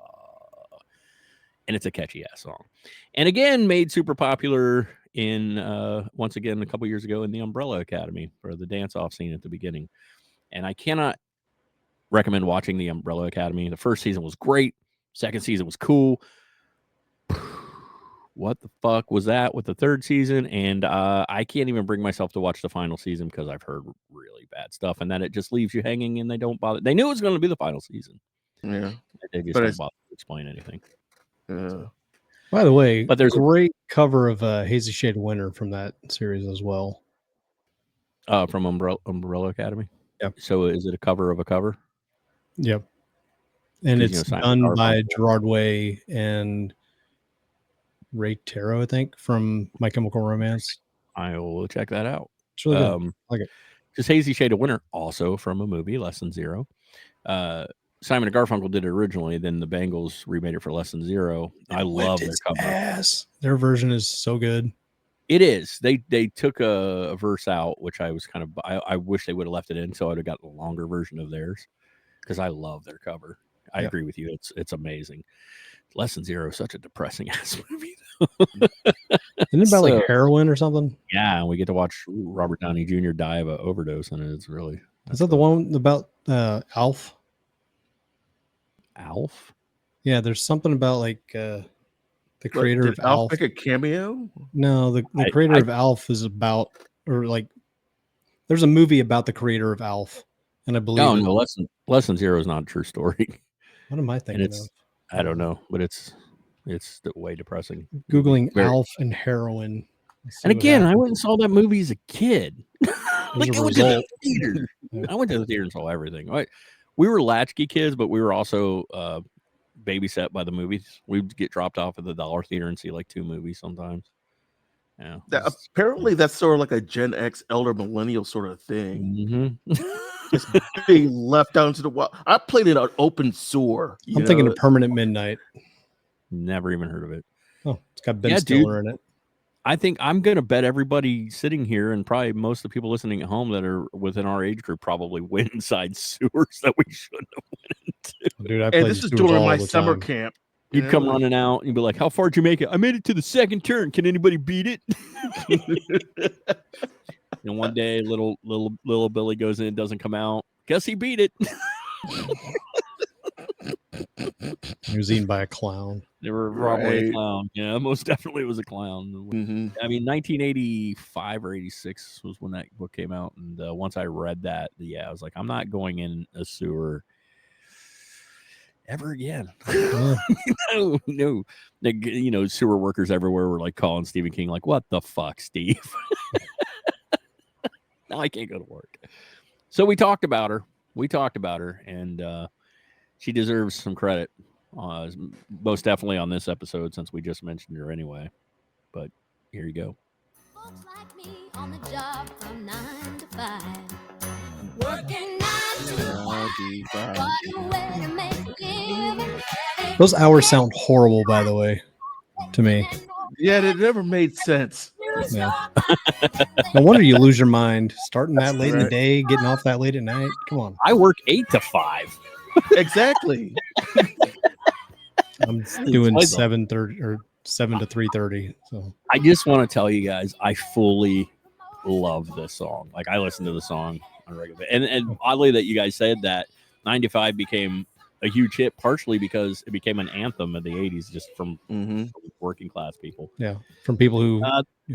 And it's a catchy ass song. And again, made super popular in once again a couple years ago in the Umbrella Academy for the dance-off scene at the beginning. And I cannot recommend watching the Umbrella Academy. The first season was great. Second season was cool. What the fuck was that with the third season? And I can't even bring myself to watch the final season because I've heard really bad stuff, and then it just leaves you hanging, and they don't bother. They knew it was going to be the final season. Yeah. They just don't bother to explain anything. By the way, But there's a great cover of Hazy Shade of Winter from that series as well. From Umbrella Academy. Yep. So is it a cover of a cover? Yep. And it's done by Gerard Way and Ray Taro, I think, from My Chemical Romance. I will check that out. It's really good. I like it. Just Hazy Shade of Winter, also from a movie, Lesson Zero. Simon and Garfunkel did it originally, then the Bangles remade it for Lesson Zero. I love their cover. Ass. Their version is so good. It is. They took a verse out, which I was kind of. I wish they would have left it in, so I'd have got the longer version of theirs, because I love their cover. I agree with you. It's amazing. Lesson Zero is such a depressing ass movie. Isn't it about like heroin or something? Yeah, and we get to watch Robert Downey Jr. die of an overdose, and it's really Is that the one about Alf? Alf? Yeah, there's something about like the creator Did of Alf Alf. make a cameo? No, the creator of Alf is about, or like, there's a movie about the creator of Alf, and I believe. No, Lesson Zero is not a true story. What am I And thinking it's, of? I don't know, but it's way depressing. Googling Very- Alf and heroin. Let's see And what again, I happens. went and saw that movie as a kid. There's a I went to the result. theater. Yeah. I went to the theater and saw everything. We were latchkey kids, but we were also babysat by the movies. We'd get dropped off at the Dollar Theater and see like 2 movies sometimes. Yeah. Apparently, that's sort of like a Gen X, elder millennial sort of thing. Mm-hmm. It's being left out into the wild. I played it on open sewer. I'm thinking of Permanent Midnight. Never even heard of it. Oh, it's got Ben Yeah, Stiller dude. in it. I think I'm going to bet everybody sitting here and probably most of the people listening at home that are within our age group probably went inside sewers that we shouldn't have went into. Dude, I And played this the is sewers during all my the summer time. camp. You'd come running out and you'd be like, how far did you make it? I made it to the second turn. Can anybody beat it? And one day little Billy goes in and doesn't come out. Guess he beat it. He was eaten by a clown. They were probably a Right. clown. Yeah, most definitely was a clown. Mhm. I mean, 1985 or 86 was when that book came out. And once I read that, I was like, I'm not going in a sewer ever again. No. Sewer workers everywhere were like calling Stephen King, like, what the fuck, Steve? Now I can't go to work. So we talked about her. And she deserves some credit. Most definitely on this episode, since we just mentioned her anyway. But here you go. Folks like me on the job from 9 to 5. Working 9 to 5. What a way to make a living. Those hours sound horrible, by the way, to me. Yeah, it never made sense. Yeah. No wonder you lose your mind starting that late in the Right. day, getting off that late at night. Come on. I work 8 to 5. Exactly. I'm doing like- 7:30 or 7 to 3:30. So I just want to tell you guys, I fully love this song. Like, I listen to the song on a regular basis. And oddly that you guys said that 9 to 5 became a huge hit, partially because it became an anthem of the 80s, just from working class people. yeah, from people who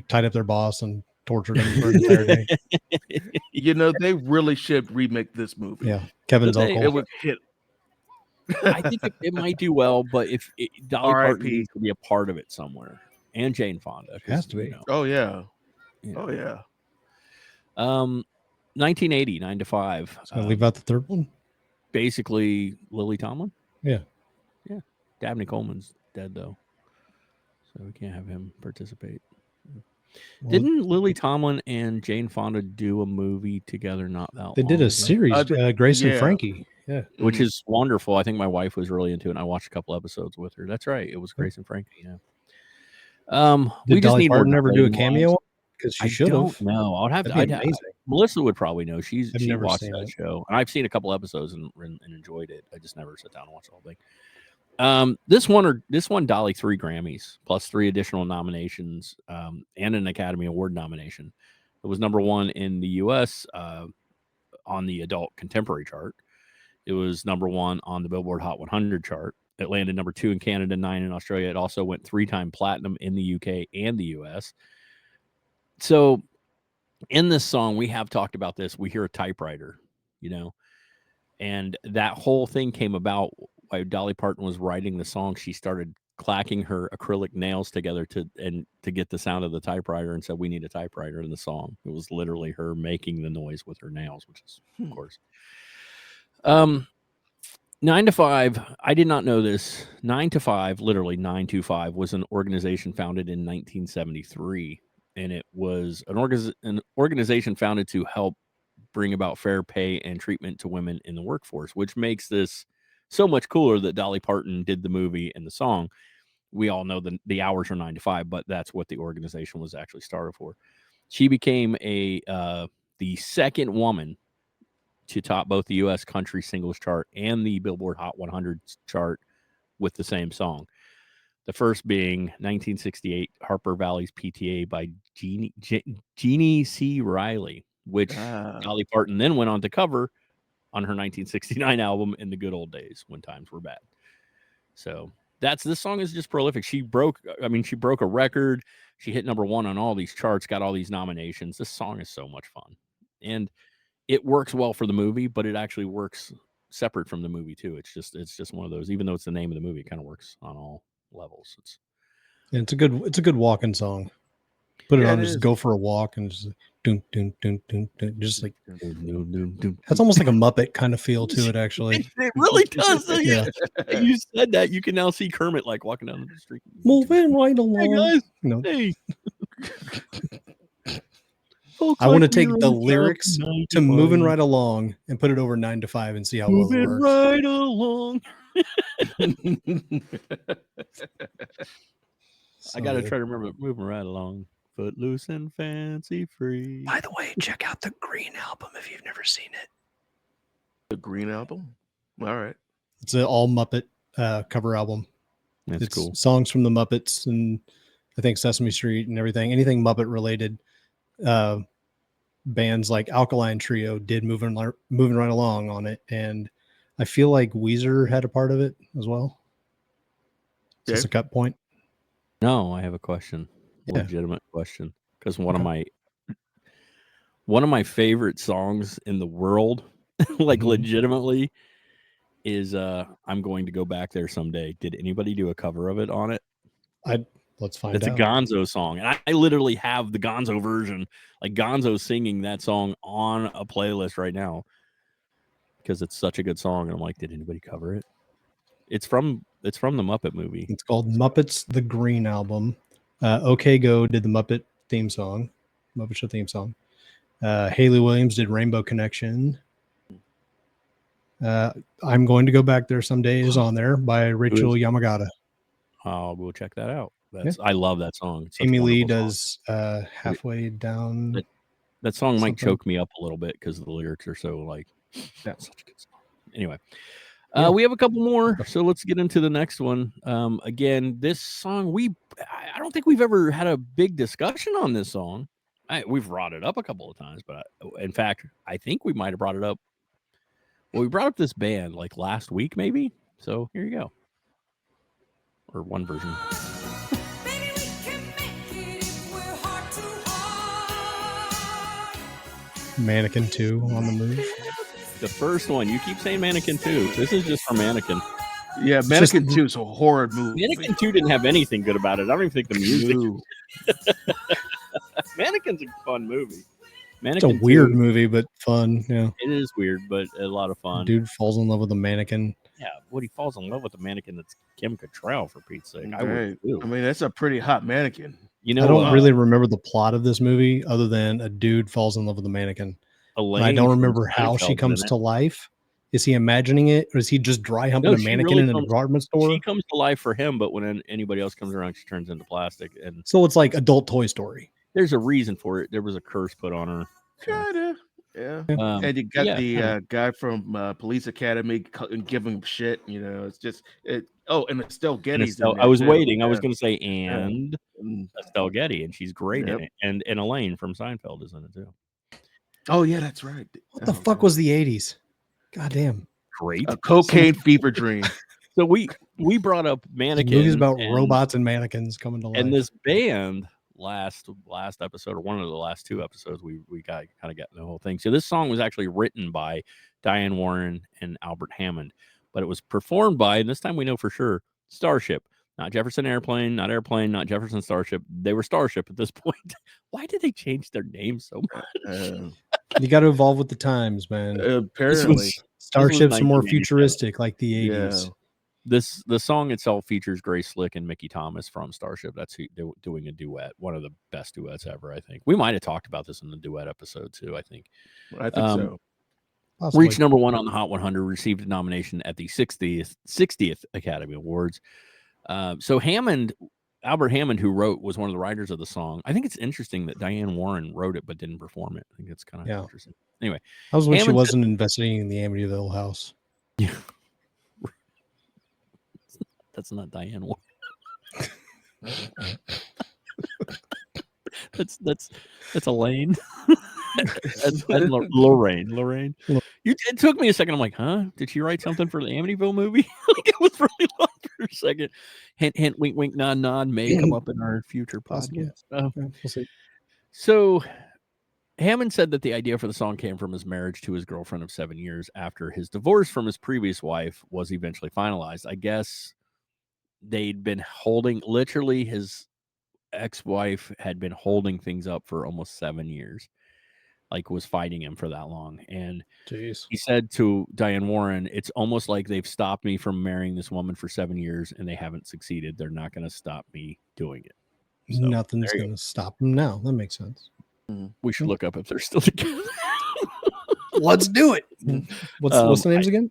tied up their boss and tortured him for an entire day. You know, they really should remake this movie. Yeah, Kevin's But they- uncle. It would hit. I think it might do well, but if Dolly Parton R.I.P. needs to be a part of it somewhere, and Jane Fonda 'cause, Has to be. Oh yeah. Yeah. Oh yeah. 1980, 9 to 5. So leave out the third one. Basically, Lily Tomlin. Yeah. Dabney Coleman's dead though, so we can't have him participate. Well, Didn't Lily Tomlin and Jane Fonda do a movie together not that they long did a ago? series, Grace and yeah. Frankie. Yeah. Which is wonderful. I think my wife was really into it, and I watched a couple episodes with her. That's right. It was Grace and Frankie. Yeah. We Did just Dolly need more Parton ever do a Dolly cameo? lines. Because she I should don't have. know. I'd have That'd to. be amazing. Melissa would probably know. She never watched seen that it. show, and I've seen a couple episodes and enjoyed it. I just never sat down and watched the whole thing. This one Dolly 3 Grammys plus 3 additional nominations, and an Academy Award nomination. It was number 1 in the U.S. On the adult contemporary chart. It was number 1 on the Billboard Hot 100 chart. It landed number 2 in Canada, 9 in Australia. It also went 3-time platinum in the UK and the US. So in this song, we have talked about this. We hear a typewriter, and that whole thing came about while Dolly Parton was writing the song. She started clacking her acrylic nails together to get the sound of the typewriter, and said, we need a typewriter in the song. It was literally her making the noise with her nails, which is, of course. 9 to 5, I did not know this. 9 to 5, literally 925, was an organization founded in 1973. And it was an organization founded to help bring about fair pay and treatment to women in the workforce, which makes this so much cooler that Dolly Parton did the movie and the song. We all know the hours are 9 to 5, but that's what the organization was actually started for. She became the second woman to top both the U.S. country singles chart and the Billboard Hot 100 chart with the same song. The first being 1968 Harper Valley's PTA by Jeannie C. Riley. which Dolly Parton then went on to cover on her 1969 album In the Good Old Days When Times Were Bad. So this song is just prolific. She broke a record. She hit number 1 on all these charts, got all these nominations. This song is so much fun. And it works well for the movie, but it actually works separate from the movie too. It's just one of those, even though it's the name of the movie, it kind of works on all levels. It's a good walking song. Put it on, just go for a walk and just doom, doom, doom, doom, doom, just like that's almost like a Muppet kind of feel to it, actually. It really does. Yeah. You said that. You can now see Kermit like walking down the street. Moving right along. Hey guys. No. Hey. I want to take the lyrics to Moving Right Along and put it over 9 to 5 and see how well it works. Right along. I got to try to remember Moving Right Along. Footloose and fancy free. By the way, check out the Green album if you've never seen it. The Green album? All right. It's an all Muppet cover album. That's it's cool. Songs from the Muppets and I think Sesame Street and everything. Anything Muppet related. Bands like Alkaline Trio did Moving Right Along on it. And I feel like Weezer had a part of it as well. Is this a cut point? No, I have a question. Legitimate question, because one of my favorite songs in the world, like legitimately, is I'm Going to Go Back There Someday. Did anybody do a cover of it on it? Let's find out. It's a Gonzo song, and I literally have the Gonzo version, like Gonzo singing that song on a playlist right now because it's such a good song. And I'm like, did anybody cover it? It's from the Muppet movie. It's called Muppets the Green album. OK Go did the Muppet theme song, Muppet Show theme song. Haley Williams did Rainbow Connection. I'm Going to Go Back There Someday is on there by Rachel Yamagata. We'll check that out. I love that song. Amy Lee does Halfway Down. That song might choke me up a little bit because the lyrics are so like that's such a good song. Anyway. We have a couple more, so let's get into the next one. Again, this song, I don't think we've ever had a big discussion on this song. We've brought it up a couple of times, but in fact, I think we might have brought it up. Well, we brought up this band like last week, maybe. So here you go. Or one version. Mannequin 2 on the Move. The first one. You keep saying Mannequin 2. This is just for Mannequin. Yeah, Mannequin 2 is a horror movie. Mannequin 2 didn't have anything good about it. I don't even think the music. Mannequin's a fun movie. Mannequin it's a weird movie, but fun. Yeah, it is weird, but a lot of fun. Dude falls in love with a mannequin. Yeah, he falls in love with a mannequin that's Kim Cattrall, for Pete's sake. I mean, that's a pretty hot mannequin. You know, I don't really remember the plot of this movie other than a dude falls in love with a mannequin. I don't remember how she comes to life. Is he imagining it, or is he just dry humping a mannequin in a department store? She comes to life for him, but when anybody else comes around, she turns into plastic. And so it's like adult Toy Story. There's a reason for it. There was a curse put on her. Kinda, yeah. And you got the guy from Police Academy giving him shit. You know, it's just it. Oh, and Estelle Getty's. I was waiting. Yeah. I was going to say Estelle Getty, and she's great in it. And Elaine from Seinfeld is in it too. Oh yeah, that's right. What the fuck was the 80s? God damn. Great. A cocaine fever dream. So we brought up Mannequin. Movies about robots and mannequins coming to life. And this band last episode, or one of the last two episodes, we got kind of got the whole thing. So this song was actually written by Diane Warren and Albert Hammond, but it was performed by, and this time we know for sure, Starship. Not Jefferson Airplane, not Airplane, not Jefferson Starship. They were Starship at this point. Why did they change their name so much? You got to evolve with the times, man. Apparently. Starships are more futuristic, like the 80s. Yeah. The song itself features Grace Slick and Mickey Thomas from Starship. That's who doing a duet. One of the best duets ever, I think. We might have talked about this in the duet episode too, I think. I think so. Possibly. Reached number 1 on the Hot 100, received a nomination at the 60th Academy Awards. So Albert Hammond, who was one of the writers of the song. I think it's interesting that Diane Warren wrote it but didn't perform it. I think it's kind of interesting. Anyway, that was when she wasn't investigating the Amityville house. Yeah, that's not Diane Warren. that's Elaine. That's Lorraine. It took me a second. I'm like, huh? Did she write something for the Amityville movie? Like, it was really long for a second. Hint, hint, wink, wink, nod, nod. May come up in our future Possibly. podcast. Yeah, we'll see. So Hammond said that the idea for the song came from his marriage to his girlfriend of 7 years after his divorce from his previous wife was eventually finalized. I guess they'd been literally his ex-wife had been holding things up for almost 7 years, like was fighting him for that long. And Jeez. he said to Diane Warren, it's almost like they've stopped me from marrying this woman for 7 years and they haven't succeeded. They're not going to stop me doing it. So, nothing's going to stop them now. That makes sense. We should look up if they're still together. Let's do it. What's the names again?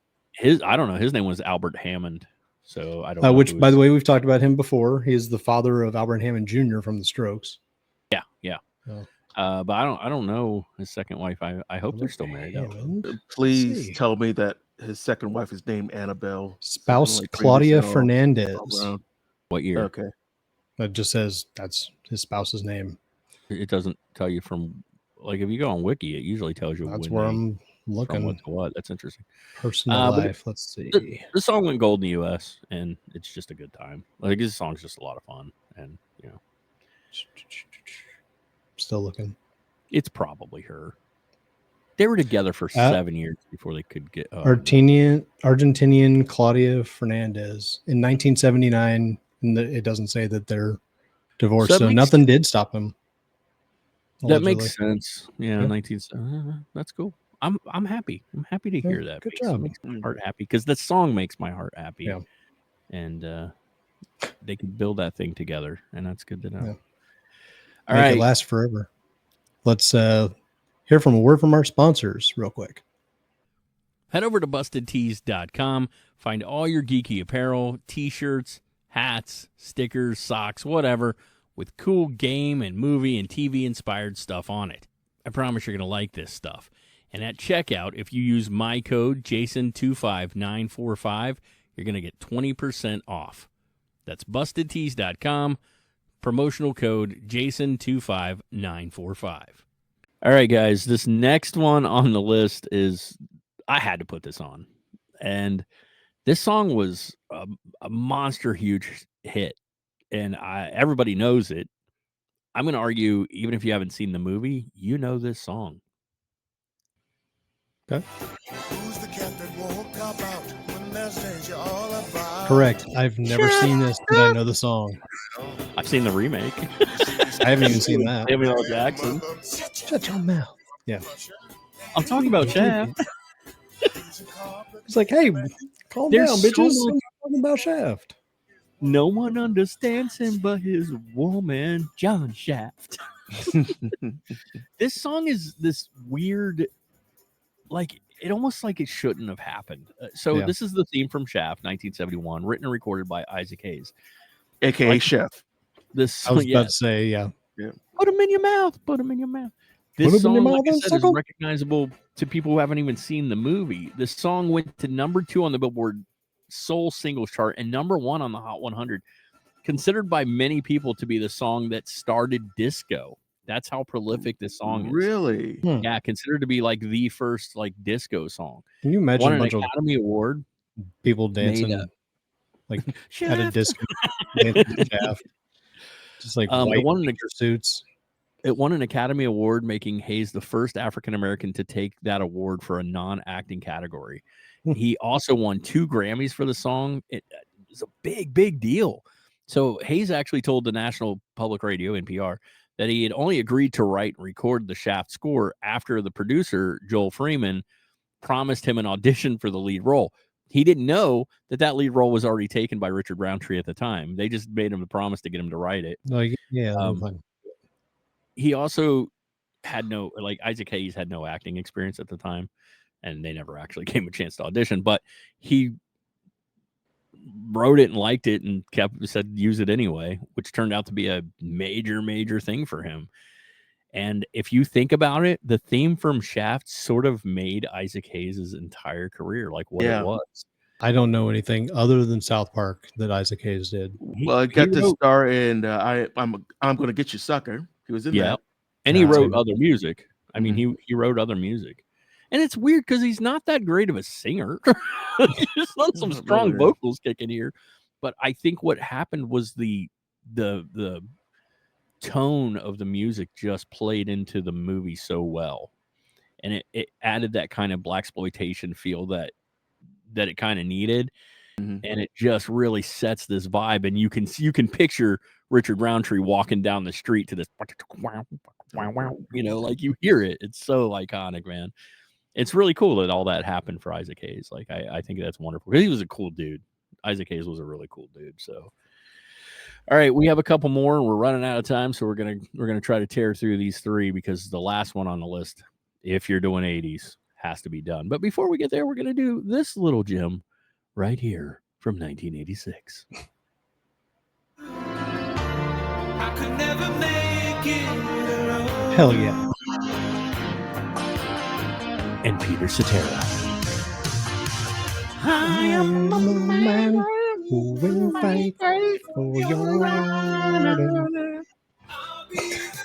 I don't know. His name was Albert Hammond. So I don't know. Which, by the way, we've talked about him before. He is the father of Albert Hammond Jr. from the Strokes. Yeah. Oh. But I don't know his second wife. I hope they're still married. Please tell me that his second wife is named Annabelle. Spouse Claudia Fernandez. What year? Okay. That just says that's his spouse's name. It doesn't tell you from, like, if you go on Wiki, it usually tells you. That's where I'm looking. What to what. That's interesting. Personal life. Let's see. The song went gold in the U.S. and it's just a good time. Like, this song's just a lot of fun, and Still looking. It's probably her. They were together for 7 years before they could get Argentinian Claudia Fernandez in 1979. And it doesn't say that they're divorced, so nothing did stop him. That makes sense. Yeah, 1970. That's cool. I'm happy. I'm happy to hear that. Good job. Makes my heart happy because the song makes my heart happy. Yeah. And they can build that thing together, and that's good to know. Yeah. All right, it last forever. Let's hear from a word from our sponsors real quick. Head over to bustedtees.com. Find all your geeky apparel, t-shirts, hats, stickers, socks, whatever, with cool game and movie and TV inspired stuff on it. I promise you're going to like this stuff. And at checkout, if you use my code Jason25945, you're going to get 20% off. That's bustedtees.com, promotional code Jason25945. All right, guys, this next one on the list is, I had to put this on. And this song was a monster huge hit. And everybody knows it. I'm going to argue, even if you haven't seen the movie, you know this song. Okay. Correct. I've never seen this, but I know the song. I've seen the remake. I haven't even seen that. Samuel L. Jackson. Shut your mouth. Yeah. I'm talking about Shaft. It's like, hey, calm down, bitches. I'm talking about Shaft. No one understands him but his woman, John Shaft. This song is this weird, like, it almost like it shouldn't have happened. This is the theme from Shaft, 1971, written and recorded by Isaac Hayes, a.k.a. Chef. I was about to say, yeah. Put him in your mouth. Put him in your mouth. This song, like I said, is recognizable to people who haven't even seen the movie. This song went to #2 on the Billboard Soul Singles Chart and #1 on the Hot 100, considered by many people to be the song that started disco. That's how prolific this song is. Really? Yeah, considered to be like the first like disco song. Can you imagine won an Academy Award? People dancing like at a disco, dancing Shaft, just like white suits. It won an Academy Award, making Hayes the first African American to take that award for a non-acting category. He also won 2 Grammys for the song. It was a big deal. So Hayes actually told the National Public Radio, NPR, that he had only agreed to write and record the Shaft score after the producer, Joel Freeman, promised him an audition for the lead role. He didn't know that lead role was already taken by Richard Roundtree at the time. They just made him a promise to get him to write it. He also had Isaac Hayes had no acting experience at the time, and they never actually gave him a chance to audition, but he wrote it and liked it and said use it anyway, which turned out to be a major thing for him. And if you think about it, the theme from Shaft sort of made Isaac Hayes' entire career like what it was. I don't know anything other than South Park that Isaac Hayes did. Well, I got to star in I'm Gonna Get You, Sucker. He was in that. And he wrote other music. I mean, he wrote other music. And it's weird because he's not that great of a singer. He's done some strong vocals kicking here. But I think what happened was the tone of the music just played into the movie so well. And it added that kind of blaxploitation feel that it kind of needed. And it just really sets this vibe. And you can picture Richard Roundtree walking down the street to this, you know, like you hear it. It's so iconic, man. It's really cool that all that happened for Isaac Hayes. Like, I think that's wonderful because he was a cool dude. Isaac Hayes was a really cool dude. So, all right, we have a couple more and we're running out of time. So we're gonna try to tear through these three because the last one on the list, if you're doing 80s, has to be done. But before we get there, we're gonna do this little gem right here from 1986. I could never make it alone. Hell yeah. And Peter Cetera. I am a man who will fight for your honor.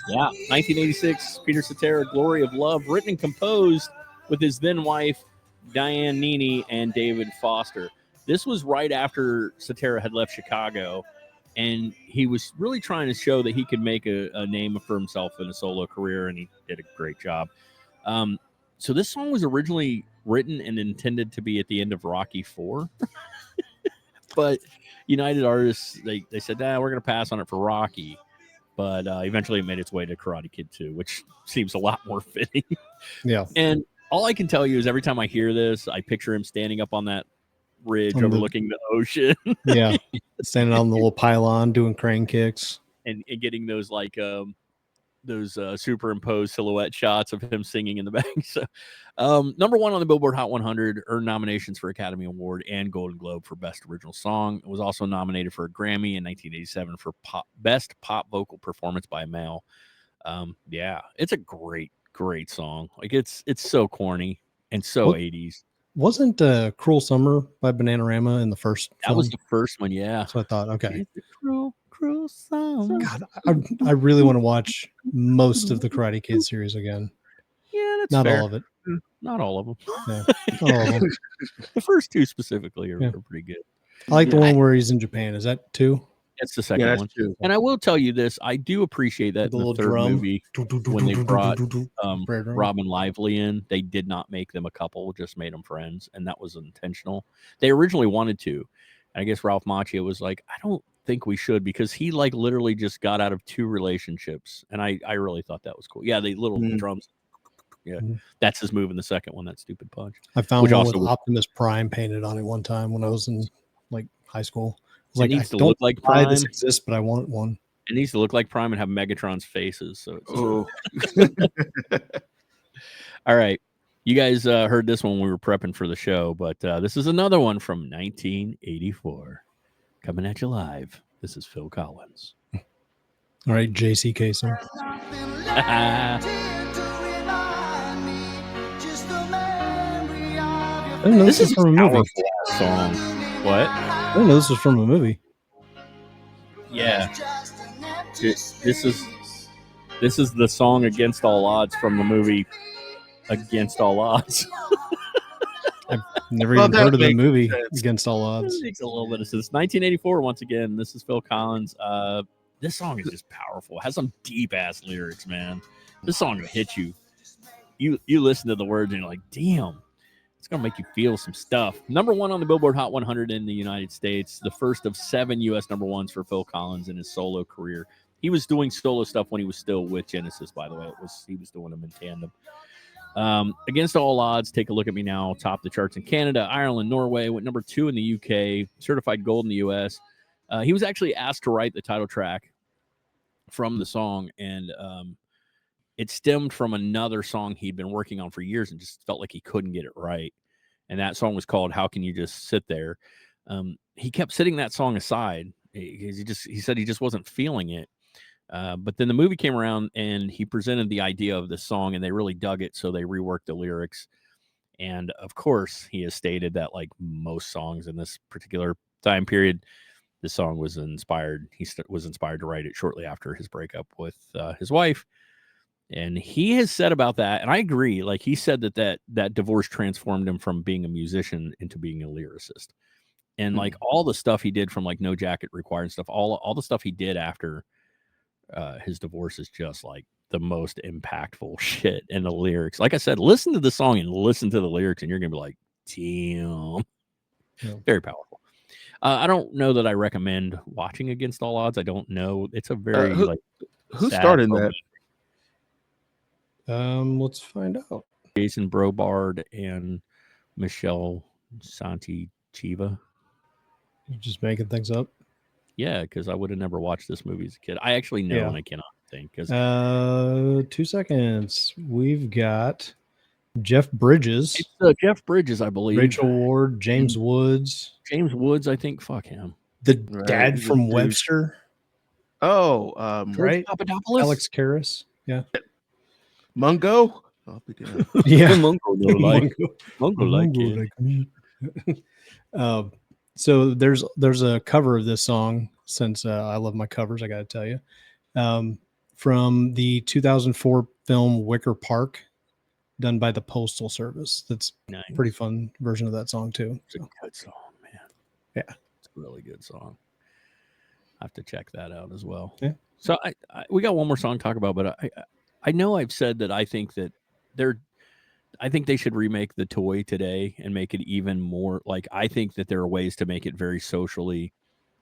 Yeah, 1986, Peter Cetera, Glory of Love, written and composed with his then wife, Diane Nini, and David Foster. This was right after Cetera had left Chicago, and he was really trying to show that he could make a name for himself in a solo career, and he did a great job. So this song was originally written and intended to be at the end of Rocky IV. But United Artists, they said, we're going to pass on it for Rocky. But eventually it made its way to Karate Kid 2, which seems a lot more fitting. Yeah. And all I can tell you is every time I hear this, I picture him standing up on that ridge overlooking the ocean. Yeah. Standing on the little pylon doing crane kicks. And getting those superimposed silhouette shots of him singing in the back. So, number one on the Billboard Hot 100, earned nominations for Academy Award and Golden Globe for Best Original Song. It was also nominated for a Grammy in 1987 for Best Pop Vocal Performance by a Male. Yeah, it's a great song. Like it's so corny and so 80s. Wasn't Cruel Summer by Bananarama in the first That film? was the first one, yeah. That's what I thought. Okay. Cruel song. God, I really want to watch most of the Karate Kid series again. Yeah, that's not fair. all of it. Not all of them. Yeah, not all of them. The first two specifically are pretty good. I like the one where he's in Japan. Is that 2? That's the second one. True. And I will tell you this: I do appreciate that the in the little third drum movie when they brought Robin Lively in, they did not make them a couple, just made them friends, and that was intentional. They originally wanted to. And I guess Ralph Macchio was like, I don't think we should, because he literally just got out of 2 relationships, and I really thought that was cool. Yeah, the little drums. Yeah, that's his move in the second one. That stupid punch. I found one with Optimus Prime painted on it one time when I was in high school. It needs to look like Prime. This exists, but I want one. It needs to look like Prime and have Megatron's faces. So all right. You guys heard this one when we were prepping for the show, but this is another one from 1984. Coming at you live. This is Phil Collins. All right, J.C. Kasem. This is from a movie song. What? I didn't know this was from a movie. Yeah. This is the song Against All Odds from the movie Against All Odds. I've never even heard of the movie Against All Odds. It makes a little bit of sense. 1984, once again. This is Phil Collins. This song is just powerful. It has some deep-ass lyrics, man. This song will hit you. You listen to the words and you're like, damn. It's going to make you feel some stuff. Number one on the Billboard Hot 100 in the United States. The first of 7 U.S. number ones for Phil Collins in his solo career. He was doing solo stuff when he was still with Genesis, by the way. He was doing them in tandem. Against All Odds, Take a Look at Me Now, topped the charts in Canada, Ireland, Norway, went number 2 in the UK, certified gold in the US. He was actually asked to write the title track from the song, and it stemmed from another song he'd been working on for years and just felt like he couldn't get it right. And that song was called How Can You Just Sit There? He kept setting that song aside. He said he just wasn't feeling it. But then the movie came around and he presented the idea of the song and they really dug it. So they reworked the lyrics. And of course, he has stated that like most songs in this particular time period, this song was inspired. He was inspired to write it shortly after his breakup with his wife. And he has said about that, and I agree. Like he said that divorce transformed him from being a musician into being a lyricist. And like all the stuff he did from like No Jacket Required and stuff, all the stuff he did after his divorce is just like the most impactful shit. And the lyrics, like I said, listen to the song and listen to the lyrics, and you're gonna be like, damn, very powerful. I don't know that I recommend watching Against All Odds. I don't know. It's a very who started that? Let's find out. Jason Brobard and Michelle Santi-Chiva. You're just making things up. Yeah, because I would have never watched this movie as a kid. I actually know, and I cannot think. 2 seconds. We've got Jeff Bridges. It's Jeff Bridges, I believe. Rachel Ward, James Woods. James Woods, I think. Fuck him. The dad from Webster. Oh, right. Papadopoulos? Alex Karras. Yeah. Mungo. I'll be damned. Yeah. Mungo like it. So there's a cover of this song, since I love my covers, I got to tell you, from the 2004 film Wicker Park, done by the Postal Service. That's a pretty fun version of that song too. It's a good song, man. Yeah, it's a really good song. I have to check that out as well. Yeah. So we got one more song to talk about, but I know I've said that I think that I think they should remake The Toy today and make it even more like, I think that there are ways to make it very socially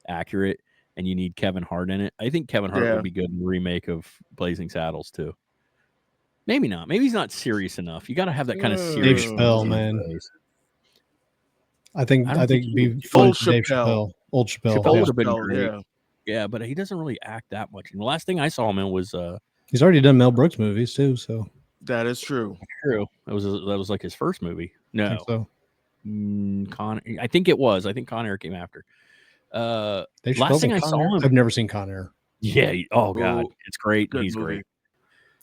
accurate, and you need Kevin Hart in it. I think Kevin Hart would be good in the remake of Blazing Saddles too. Maybe not. Maybe he's not serious enough. You got to have that kind of serious. Dave Chappelle, man. I think it'd be fun for Dave Chappelle. Old Chappelle. Chappelle would have been great. Yeah, but he doesn't really act that much. And the last thing I saw him in was he's already done Mel Brooks movies too, so that is true. True. That was like his first movie. No. I think so. I think it was. I think Con Air came after. Last thing I saw him, I've never seen Con Air. Yeah. Oh God, it's great. He's movie. great.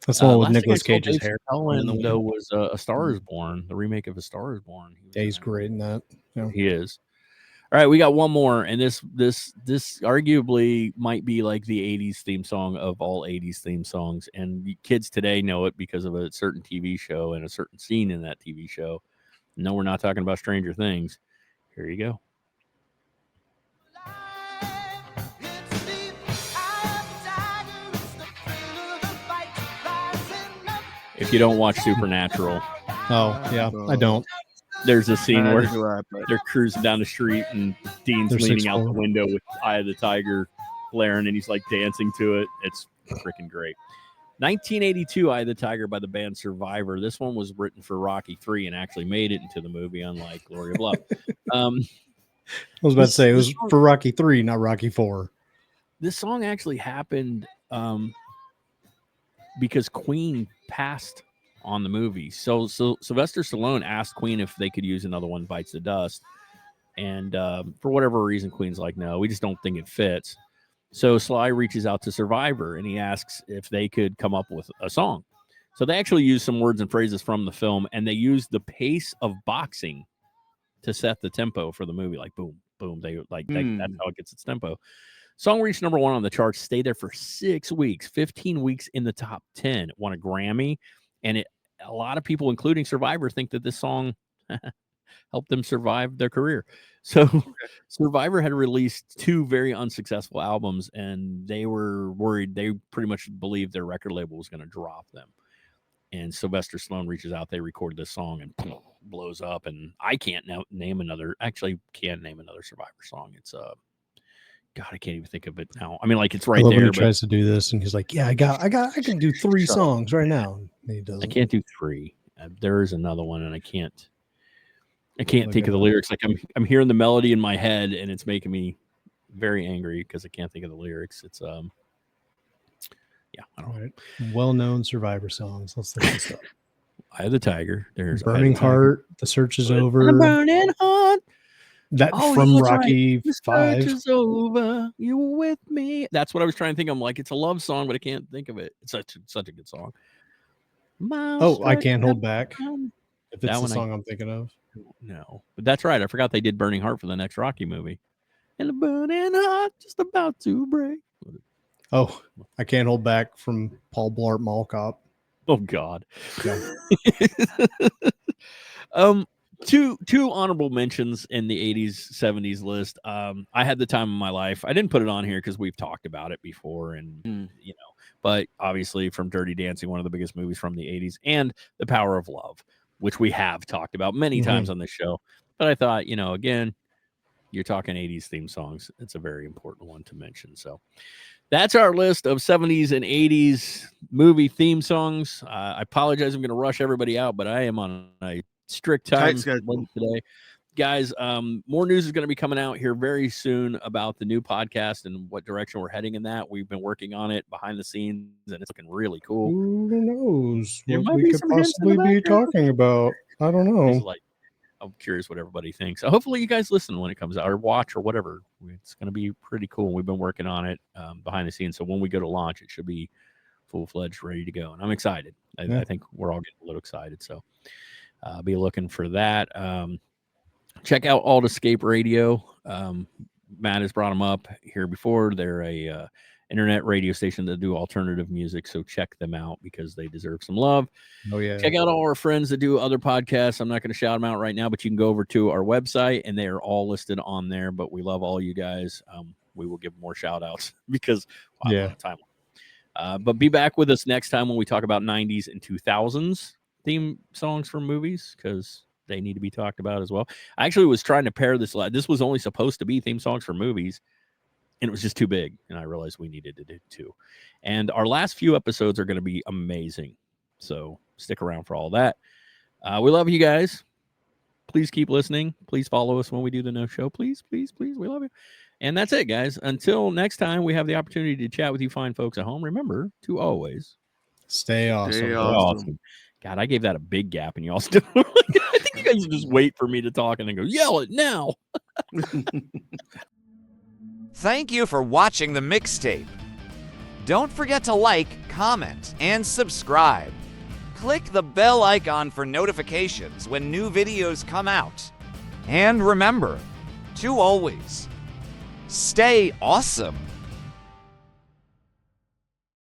That's the one with Nicolas Cage's hair. Though was A Star Is Born, the remake of A Star Is Born. He's great in that. Yeah. He is. All right, we got one more, and this arguably might be like the 80s theme song of all 80s theme songs, and kids today know it because of a certain TV show and a certain scene in that TV show. No, we're not talking about Stranger Things. Here you go. If you don't watch Supernatural. Oh, yeah, I don't. There's a scene where they're cruising down the street and Dean's leaning out the window with Eye of the Tiger blaring, and he's like dancing to it. It's freaking great. 1982, Eye of the Tiger by the band Survivor. This one was written for Rocky III and actually made it into the movie, unlike Glory of Love. I was about to say it was for Rocky III, not Rocky IV. This song actually happened because Queen passed on the movie. So Sylvester Stallone asked Queen if they could use another one, Bites the Dust. And for whatever reason, Queen's like, no, we just don't think it fits. So Sly reaches out to Survivor and he asks if they could come up with a song. So they actually use some words and phrases from the film, and they use the pace of boxing to set the tempo for the movie. Like boom, boom. That's how it gets its tempo. Song reached number 1 on the charts, stayed there for 6 weeks, 15 weeks in the top 10, won a Grammy. And a lot of people, including Survivor, think that this song helped them survive their career. So Survivor had released 2 very unsuccessful albums, and they were worried. They pretty much believed their record label was going to drop them. And Sylvester Stallone reaches out. They record this song and blows up. And I can't name another. Actually, can't name another Survivor song. It's God, I can't even think of it now. I mean, like it's right there. He tries to do this, and he's like, "Yeah, I can do 3 songs right now." And he doesn't. I can't do 3. There is another one, and I can't think of the lyrics. Like I'm hearing the melody in my head, and it's making me very angry because I can't think of the lyrics. It's yeah, I don't know. Well-known Survivor songs. Let's look this up. Eye of the Tiger. There's Burning Heart. The Search is Over. Burning Heart. That from Rocky V. Search is over. You were with me. That's what I was trying to think. I'm like, it's a love song, but I can't think of it. It's such a good song. I Can't Hold Back. If it's the song I'm thinking of. No, but that's right. I forgot they did Burning Heart for the next Rocky movie. And the burning heart just about to break. Oh, I Can't Hold Back from Paul Blart Mall Cop. Oh God. Yeah. Two honorable mentions in the 80s, 70s list. I had the time of my life. I didn't put it on here because we've talked about it before, and you know, but obviously from Dirty Dancing, one of the biggest movies from the 80s, and The Power of Love, which we have talked about many times on this show. But I thought, you know, again, you're talking 80s theme songs. It's a very important one to mention. So that's our list of 70s and 80s movie theme songs. I apologize. I'm going to rush everybody out, but I am on a strict time limit today. Guys, more news is going to be coming out here very soon about the new podcast and what direction we're heading in that. We've been working on it behind the scenes, and it's looking really cool. Who knows There what might we be could some hints in the possibly be background. talking about? I don't know. It's like, I'm curious what everybody thinks. Hopefully you guys listen when it comes out or watch or whatever. It's going to be pretty cool. We've been working on it behind the scenes. So when we go to launch, it should be full-fledged, ready to go. And I'm excited. I think we're all getting a little excited. So be looking for that. Check out Alt Escape Radio. Matt has brought them up here before. They're a internet radio station that do alternative music, so check them out because they deserve some love. Oh yeah. Check out all our friends that do other podcasts. I'm not going to shout them out right now, but you can go over to our website and they are all listed on there. But we love all you guys. We will give more shout outs because time. But be back with us next time when we talk about 90s and 2000s theme songs from movies, because they need to be talked about as well. I actually was trying to pair this. This was only supposed to be theme songs for movies, and it was just too big. And I realized we needed to do two. And our last few episodes are going to be amazing. So stick around for all that. We love you guys. Please keep listening. Please follow us when we do the No Show. Please, please, please. We love you. And that's it, guys. Until next time, we have the opportunity to chat with you fine folks at home. Remember to always stay awesome. Stay awesome. God, I gave that a big gap, and y'all still. I think you guys just wait for me to talk and then go, yell it now. Thank you for watching the mixtape. Don't forget to like, comment, and subscribe. Click the bell icon for notifications when new videos come out. And remember to always stay awesome.